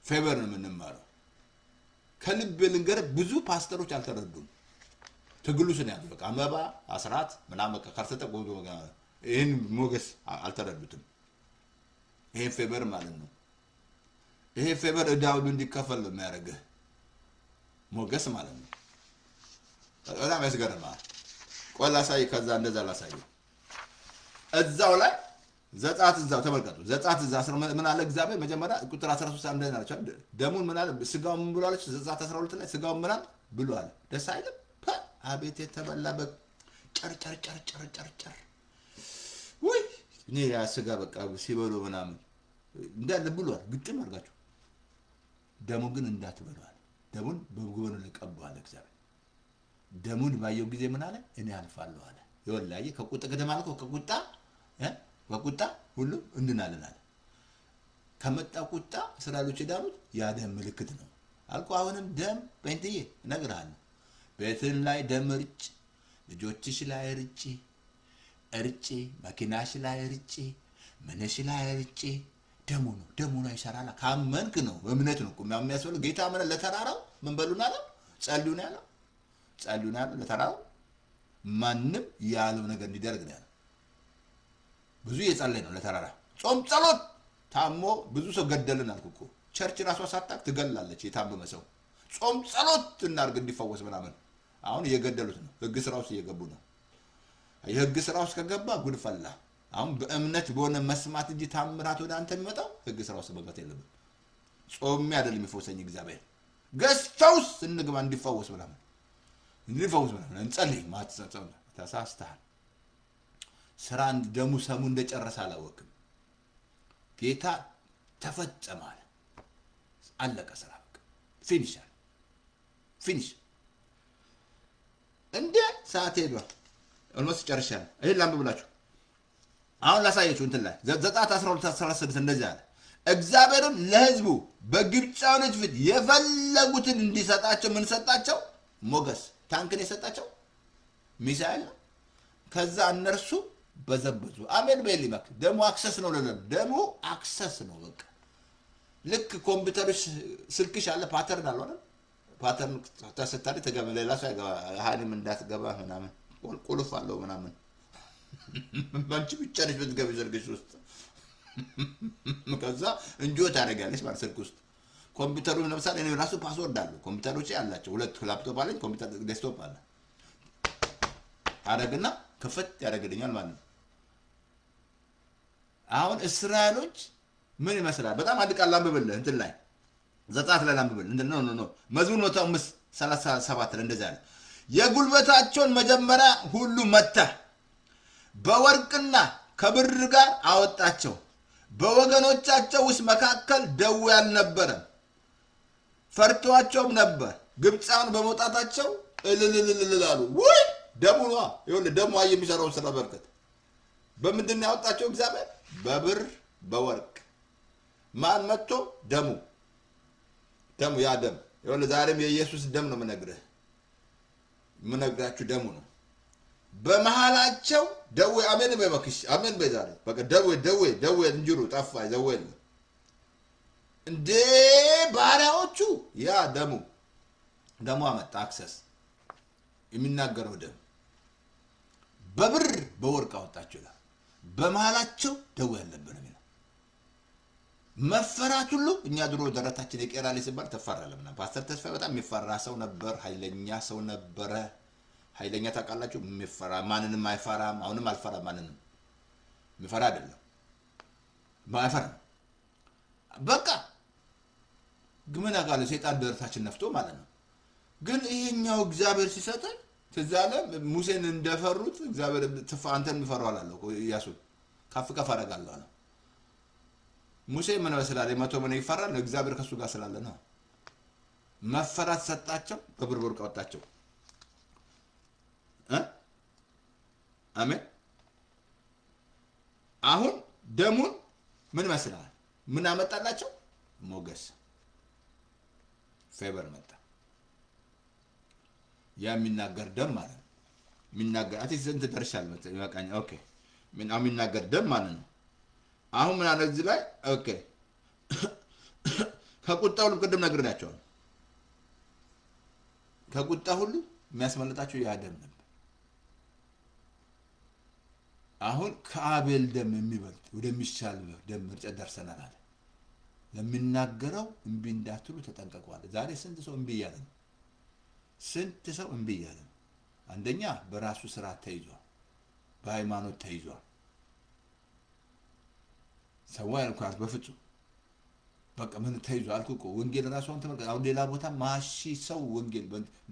ፌቨር ነው የምንማረው። ከልብ ልንገርህ ብዙ ፓስተሮች አልተረዱም። ትግሉ ስን ያለው በቃ መባ አስራት ምናምን ካልሰጠ ይህን ሞገስ አልተረዱትም። ይሄ ፌቨር ማለት ነው። ይሄ ፌቨር እዳው እንዲከፈል ነው የሚያደርግህ ሞገስ ማለት ነው። በጣም ያስገርማል። ቆይ ላሳይ፣ ከዛ እንደዛ ላሳይ። እዛው ላይ ዘጸአት እዛው ተመልከቱ። ዘጸአት እዛ ምን አለ እግዚአብሔር መጀመሪያ ቁጥር 13 አንደ ናቸው። ደሙን ምን አለ? ስጋውን ምን ብሏል? ዘጸአት 12 ላይ ስጋውን ምን አለ ብሏል። ደስ አይልም? አቤት የተበላ በግ ጨር ወይ እኔ ያ ስጋ በቃ ሲበሉ ምናምን እንዳለ ብሏል። ግጥም አድርጋችሁ ደሙን ግን እንዳትበሏል። ደሙን በጉበኑ ላይ ቀባዋል እግዚአብሔር። ደሙን ባየው ጊዜ ምን አለ? እኔ አልፋለሁ አለ። ይወላየ ከቁጣ ከተማ አልከው በቁጣ ሁሉ እንድናለን አለ። ከመጣ ቁጣ እስራኤሎች የዳኑት ያ ደም ምልክት ነው አልኩ። አሁንም ደም በእንትዬ እነግርሃለሁ። ቤትን ላይ ደም እርጭ፣ ልጆችሽ ላይ እርጭ፣ መኪናሽ ላይ እርጭ፣ ምንሽ ላይ እርጭ። ደሙ ነው ይሰራል። ካመንክ ነው እምነት ነው የሚያስፈልግ። ጌታ ምን ለተራራው ምን በሉና አለ? ጸልዩ ነው ያለው። ለተራራው ማንም ያለው ነገር እንዲደርግ ነው ያለው። ብዙ እየጸለየ ነው ለተራራ። ጾም ጸሎት ታሞ ብዙ ሰው ገደልን አልኩ እኮ። ቸርች ራሷ ሳታውቅ ትገላለች የታመመ ሰው። ጾም ጸሎት እናድርግ እንዲፈወስ ምናምን። አሁን እየገደሉት ነው። ህግ ስራ ውስጥ እየገቡ ነው። የህግ ስራ ውስጥ ከገባ ጉድ ፈላ። አሁን በእምነት በሆነ መስማት እንጂ ታምራት ወደ አንተ የሚመጣው ህግ ስራ ውስጥ መግባት የለብን። ጾሜ አይደለም የሚፈወሰኝ እግዚአብሔር። ገዝተውስ እንግባ እንዲፈወስ ምናምን እንዲፈወስ ምናምን እንጸልይ ማትጸጸው ተሳስተሃል። ስራ ደሙ ሰሙ እንደጨረሰ አላወቅም። ጌታ ተፈጸመ አለ። አለቀ ስራ በቃ ፊኒሽ አለ። ፊኒሽ እንደ ሰዓት ሄዷል። ኦልሞስት ጨርሻለሁ። ይሄን ላንብብላችሁ። አሁን ላሳያችሁ እንትን ላይ ዘጸአት 12:16 እንደዚህ አለ። እግዚአብሔርም ለህዝቡ በግብፃውያኖች ፊት የፈለጉትን እንዲሰጣቸው ምን ሰጣቸው? ሞገስ። ታንክን የሰጣቸው ሚሳኤል ነው። ከዛ እነርሱ በዘበዙ። አሜን በል ይባክ። ደሞ አክሰስ ነው ለለም ደሞ አክሰስ ነው በቃ። ልክ ኮምፒውተርሽ ስልክሽ አለ ፓተርን አለ አይደል? ፓተርን ተሰጣሪ ተገበ ሌላ ሰው ያገባ ሃኒም እንዳትገባ ምናምን ቁልፍ አለው ምናምን ባንቺ ብቻ ነሽ ብትገቢ ዘርግሽ ውስጥ ከዛ እንጆ ታደርጋለሽ ማለት ስልክ ውስጥ። ኮምፒውተሩ ለምሳሌ እኔ ራሱ ፓስወርድ አለው። ኮምፒውተሮች ያላቸው ሁለት ላፕቶፕ አለኝ፣ ኮምፒውተር ዴስክቶፕ አለ። አደረግና ክፍት ያደርግልኛል ማለት ነው። አሁን እስራኤሎች ምን ይመስላል? በጣም አንድ ቃል ላንብብልህ እንትን ላይ ዘጸአት ላይ ላንብብልህ እንትን ነው መዝሙር 137 ላይ እንደዛ አለ። የጉልበታቸውን መጀመሪያ ሁሉ መተህ በወርቅና ከብር ጋር አወጣቸው። በወገኖቻቸው ውስጥ መካከል ደዌ አልነበረም፣ ፈርቷቸውም ነበር። ግብፃውያን በመውጣታቸው እልልልልል አሉ። ወይ ደሙ ነው ይሁን ደሙ የሚሰራውን ስራ በርከት በምንድን ነው ያወጣቸው እግዚአብሔር? በብር በወርቅ። ማን መጥቶ? ደሙ ያ ደም ይሁን። ዛሬም የኢየሱስ ደም ነው የምነግራችሁ ደሙ ነው። በመሃላቸው ደዌ አሜን በመክሽ አሜን በዛሬ በቃ ደዌ እንጅሩ ጠፋ። ደዌ እንደ ባሪያዎቹ ያ ደሙ አመጣ አክሰስ የሚናገረው ደም በብር በወርቅ አወጣቸው ይላል። በመሃላቸው ደዌ አልነበረም ይላል። መፈራት ሁሉ እኛ ድሮ ደረታችን የቄራ ላይ ሲባል ተፈራለምና ፓስተር ተስፋዬ በጣም የሚፈራ ሰው ነበር። ኃይለኛ ሰው ነበረ። ኃይለኛ ታውቃላችሁ፣ የሚፈራ ማንንም አይፈራም። አሁንም አልፈራም። ማንንም የሚፈራ አይደለም ማይፈራም። በቃ ግን አጋለ ሰይጣን ደረታችን ነፍቶ ማለት ነው። ግን ይሄኛው እግዚአብሔር ሲሰጠን ትዝ አለ ሙሴን እንደፈሩት እግዚአብሔር አንተን የሚፈራው አላለው ኢያሱ ከፍ አደርጋለሁ አለ። ሙሴ ምን መስላል? መቶ ምን ይፈራል? እግዚአብሔር ከሱ ጋር ስላለ ነው። መፈራት ሰጣቸው፣ በብር ወርቅ አወጣቸው። አሜን። አሁን ደሙን ምን መስላል? ምን አመጣላቸው? ሞገስ ፌቨር መጣ። ያ የሚናገር ደም ማለት ነው። የሚናገር አቲ ዘንድ ደርሻል መጣ ይበቃኝ። ኦኬ ምን የሚናገር ደም ማለት ነው። አሁን ምን አለ እዚህ ላይ? ኦኬ ከቁጣው ሁሉ ቅድም ነግሬያቸዋለሁ። ከቁጣ ሁሉ የሚያስመልጣቸው ያ ደም ነበር። አሁን ከአቤል ደም የሚበልጥ ወደሚሻል ደም ምርጫ ደርሰናል አለ። ለሚናገረው እምቢ እንዳትሉ ተጠንቀቁ። ዛሬ ስንት ሰው እምቢ እያለ ነው? ስንት ሰው እምቢ እያለ ነው? አንደኛ በራሱ ስራ ተይዟል፣ በሃይማኖት ተይዟል። ሰው ያልኳት በፍጹም በቃ ምን ተይዟል አልኩ እኮ። ወንጌል ራሷን ተመልከት። አሁን ሌላ ቦታ ማሺ ሰው ወንጌል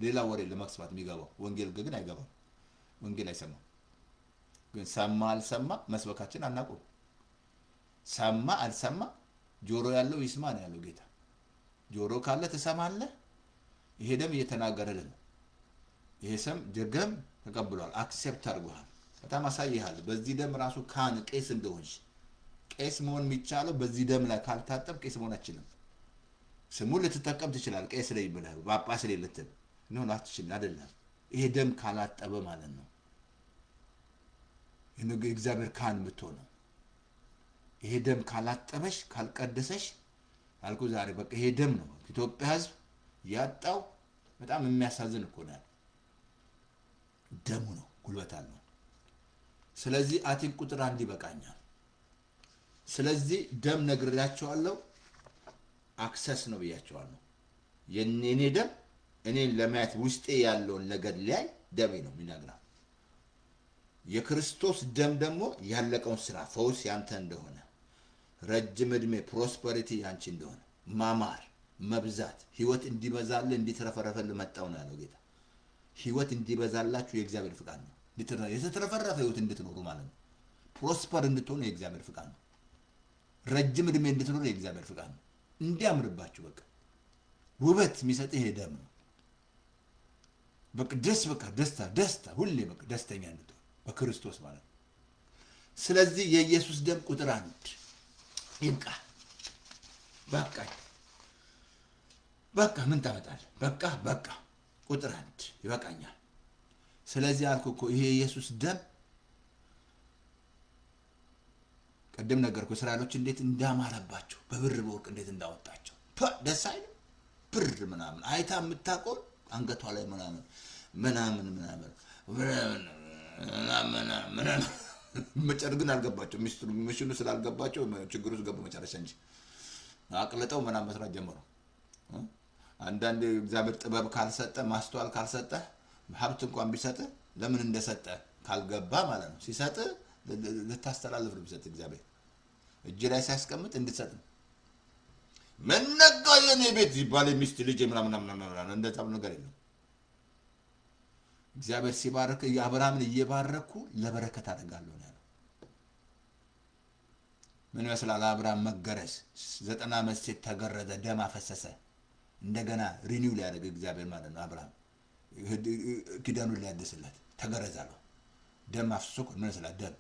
ሌላ ወሬ ለማክስባት የሚገባው ወንጌል ግን አይገባም። ወንጌል አይሰማም። ግን ሰማ አልሰማ መስበካችን አናውቅም። ሰማ አልሰማ ጆሮ ያለው ይስማ ነው ያለው ጌታ። ጆሮ ካለ ትሰማለህ። ይሄ ደም እየተናገረልን ነው። ይሄ ሰም ደም ተቀብሏል፣ አክሴፕት አድርጓል። በጣም አሳይሃል። በዚህ ደም ራሱ ካህን ቄስ እንደሆንሽ ቄስ መሆን የሚቻለው በዚህ ደም ላይ ካልታጠብ ቄስ መሆን አትችልም። ስሙ ልትጠቀም ትችላለህ። ቄስ ላይ ብለህ ጳጳስ ላይ ልትል ነው አትችልም። አይደለም ይሄ ደም ካላጠበ ማለት ነው የእግዚአብሔር ካህን የምትሆነው። ይሄ ደም ካላጠበሽ ካልቀደሰሽ አልኩ ዛሬ በቃ ይሄ ደም ነው ኢትዮጵያ ሕዝብ ያጣው። በጣም የሚያሳዝን እኮ ነው። ደሙ ነው ጉልበት አለው። ስለዚህ አቲክ ቁጥር 1 ይበቃኛል። ስለዚህ ደም ነግሬያቸዋለሁ፣ አክሰስ ነው ብያቸዋለሁ። የኔ ደም እኔን ለማየት ውስጤ ያለውን ነገር ሊያይ ደሜ ነው የሚነግረው። የክርስቶስ ደም ደግሞ ያለቀውን ስራ ፈውስ ያንተ እንደሆነ፣ ረጅም ዕድሜ ፕሮስፐሪቲ ያንቺ እንደሆነ፣ ማማር፣ መብዛት፣ ህይወት እንዲበዛልህ እንዲትረፈረፈልህ መጣው ነው ያለው ጌታ። ህይወት እንዲበዛላችሁ የእግዚአብሔር ፍቃድ ነው። የተትረፈረፈ ህይወት እንድትኖሩ ማለት ነው። ፕሮስፐር እንድትሆኑ የእግዚአብሔር ፍቃድ ነው። ረጅም ዕድሜ እንድትኖሩ የእግዚአብሔር ፍቃድ ነው። እንዲያምርባችሁ በቃ ውበት የሚሰጥ ይሄ ደም ነው። በቃ ደስታ ሁሌ በቃ ደስተኛ እንድትሆኑ በክርስቶስ ማለት ነው። ስለዚህ የኢየሱስ ደም ቁጥር 1 ይብቃ። በቃ ምን ታመጣለህ? በቃ ቁጥር 1 ይበቃኛል። ስለዚህ አልኩ እኮ ይሄ የኢየሱስ ደም ቀደም ነገርኩ። እስራኤሎች እንዴት እንዳማረባቸው በብር በወርቅ እንዴት እንዳወጣቸው ደስ አይልም? ብር ምናምን አይታ የምታውቀው አንገቷ ላይ ምናምን መጨር ግን አልገባቸው። ሚሽኑ ስላልገባቸው ችግሩ ውስጥ ገቡ መጨረሻ እንጂ አቅልጠው ምናምን መስራት ጀመሩ። አንዳንድ እግዚአብሔር ጥበብ ካልሰጠ ማስተዋል ካልሰጠ ሀብት እንኳን ቢሰጥ ለምን እንደሰጠ ካልገባ ማለት ነው። ሲሰጥ ልታስተላልፍ ነው ቢሰጥ እግዚአብሔር እጅ ላይ ሲያስቀምጥ እንድትሰጥ ነው። ምን ነጋ የኔ ቤት ይባል ሚስት ልጅ ምናምን እንደዛ ነገር የለም። እግዚአብሔር ሲባርክ አብርሃምን እየባረኩ ለበረከት አደርጋለሁ ነው ያለው። ምን ይመስላል? አብርሃም መገረዝ 90 ዓመት ሴት ተገረዘ፣ ደም አፈሰሰ። እንደገና ሪኒው ሊያደርግ እግዚአብሔር ማለት ነው። አብርሃም ኪዳኑን ሊያድስለት ተገረዛለሁ። ደም አፍስሶ ምን ይመስላል? ደም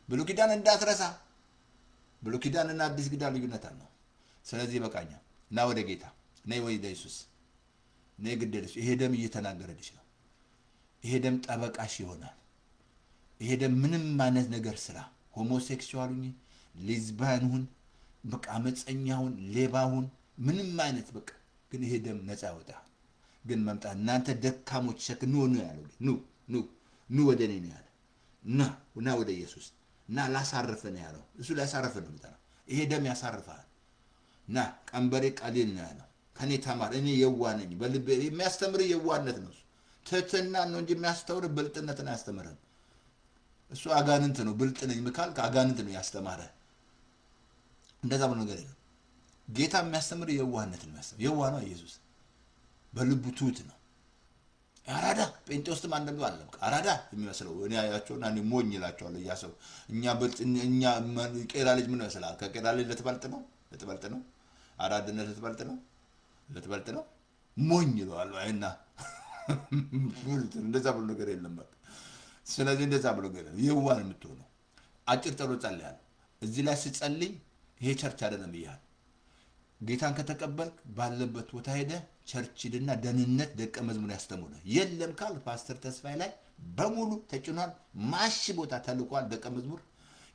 ብሉይ ኪዳን እንዳትረሳ። ብሉይ ኪዳንና አዲስ ኪዳን ልዩነት አለው። ስለዚህ በቃኛል። ና ወደ ጌታ ነይ፣ ወደ ኢየሱስ ነይ። ግዴለሽ። ይሄ ደም እየተናገረልሽ ነው። ይሄ ደም ጠበቃሽ ይሆናል። ይሄ ደም ምንም አይነት ነገር ስራ፣ ሆሞሴክሱዋል ሁን፣ ሌዝባያን ሁን፣ በቃ አመፀኛ ሁን፣ ሌባ ሁን፣ ምንም አይነት በቃ ግን ይሄ ደም ነፃ ያወጣል። ግን መምጣት እናንተ ደካሞች ሸክ ኑ ያለው ኑ ወደ እኔ ነው ያለ። ና ወደ ኢየሱስ ና ላሳርፍ ነው ያለው። እሱ ላሳርፍ ነው የሚጠራው። ይሄ ደም ያሳርፋል። ና ቀንበሬ ቀሊል ነው ያለው። ከኔ ተማር፣ እኔ የዋህ ነኝ። በልቤ የሚያስተምር የዋህነት ነው። ትህትና ነው እንጂ የሚያስተምር ብልጥነትን አያስተምርም። እሱ አጋንንት ነው። ብልጥ ነኝ ምካል ከአጋንንት ነው ያስተማረ። እንደዛ ብሎ ነገር የለም። ጌታ የሚያስተምር የዋህነትን የሚያስተምር የዋህ ነው ኢየሱስ። በልቡ ትሁት ነው። አራዳ ጴንጤ ውስጥም አንደኛው አለ አራዳ የሚመስለው እኔ ያያቸውና እኔ ሞኝ እላቸዋለሁ። ያሰው እኛ ቄራ ልጅ ምን ይመስላል? ከቄራ ልጅ ልትበልጥ ነው። አራድነት ልትበልጥ ነው። ሞኝ ይለዋል አይና እንደዛ ብሎ ነገር የለም። በቃ ስለዚህ እንደዛ ብሎ ነገር የዋህ የምትሆነው አጭር ጸሎት ጸልያለሁ። እዚህ ላይ ስጸልይ ይሄ ቸርች አይደለም ብያለሁ። ጌታን ከተቀበልክ ባለበት ቦታ ሄደ ቸርች ሂድና ደህንነት ደቀ መዝሙር ያስተምሩህ። የለም ካል ፓስተር ተስፋዬ ላይ በሙሉ ተጭኗል። ማሽ ቦታ ተልቋል። ደቀ መዝሙር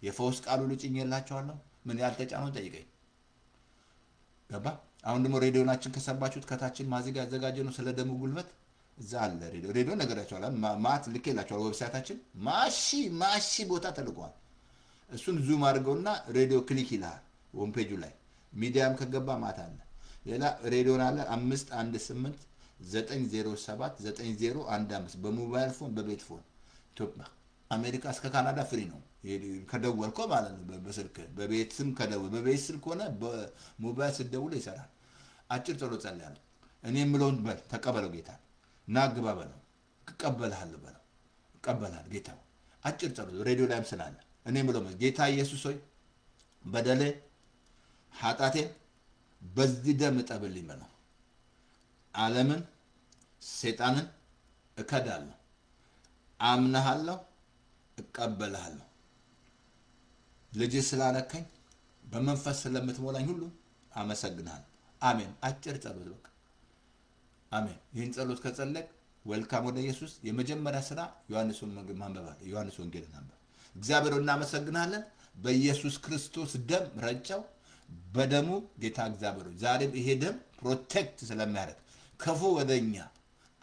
የፈውስ ቃሉ ልጭኝላችኋለሁ። ምን ያልተጫነው ጠይቀኝ። ገባ? አሁን ደግሞ ሬዲዮናችን ከሰባችሁት ከታችን ማዚጋ ያዘጋጀ ነው ስለ ደሙ ጉልበት እዛ አለ። ሬዲዮ ነገራችኋል። ማት ልኬላችኋል። ዌብሳይታችን ማሺ ቦታ ተልቋል። እሱን ዙም አድርገውና ሬዲዮ ክሊክ ይልሃል ሆም ፔጁ ላይ። ሚዲያም ከገባ ማታ አለ። ሌላ ሬዲዮን አለ 518 907 9015 በሞባይል ፎን በቤት ፎን ኢትዮጵያ አሜሪካ እስከ ካናዳ ፍሪ ነው። ከደወልኮ ማለት ነው በስልክ በቤት ስም ከደወል በቤት ስልክ ሆነ በሞባይል ስደውል ይሰራል። አጭር ጸሎት ጸልያለሁ። እኔ የምለውን በል ተቀበለው። ጌታ ና ግባ በለው። እቀበልሃለሁ በለው። እቀበልሃለሁ ጌታ። አጭር ጸሎት ሬዲዮ ላይም ስላለ እኔ የምለው ጌታ ኢየሱስ ሆይ በደሌ ኃጢአቴን በዚህ ደም እጠብልኝ በለው። ዓለምን ሰይጣንን እከዳለሁ፣ አምናሃለሁ፣ እቀበልሃለሁ። ልጅ ስላረከኝ በመንፈስ ስለምትሞላኝ ሁሉ አመሰግናለሁ። አሜን። አጭር ጸሎት በቃ አሜን። ይህን ጸሎት ከጸለቅ ወልካም ወደ ኢየሱስ። የመጀመሪያ ስራ ዮሐንስ ወንጌልን አንብብ። እግዚአብሔር እናመሰግናለን። በኢየሱስ ክርስቶስ ደም ረጨው። በደሙ ጌታ እግዚአብሔር ዛሬም ይሄ ደም ፕሮቴክት ስለሚያደርግ ክፉ ወደኛ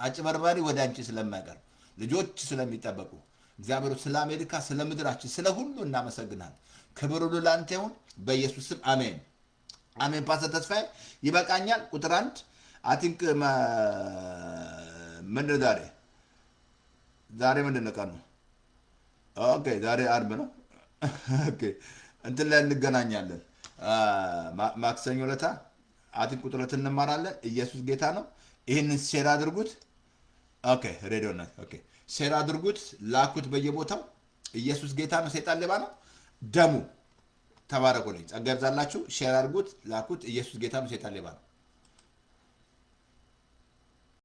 አጭበርባሪ ወደ አንቺ ስለማይቀርብ ልጆች ስለሚጠበቁ እግዚአብሔር ስለ አሜሪካ ስለ ምድራችን ስለ ሁሉ እናመሰግናለን። ክብር ሁሉ ለአንተ ይሁን በኢየሱስ ስም አሜን። አሜን። ፓስተር ተስፋዬ ይበቃኛል። ቁጥር 1 አይ ቲንክ ምንድን ዛሬ ምንድን ነው ቀኑ? ኦኬ ዛሬ አርብ ነው። ኦኬ እንትን ላይ እንገናኛለን። ማክሰኞ ዕለት አይ ቲንክ ቁጥር 2 እንማራለን። ኢየሱስ ጌታ ነው። ይህንን ሼር አድርጉት። ኦኬ ሬዲዮ ነው። ኦኬ ሼር አድርጉት፣ ላኩት በየቦታው። ኢየሱስ ጌታ ነው፣ ሰይጣን ሌባ ነው። ደሙ ተባረኩልኝ። ጸጋ ይብዛላችሁ። ሼር አድርጉት፣ ላኩት። ኢየሱስ ጌታ ነው፣ ሰይጣን ሌባ ነው።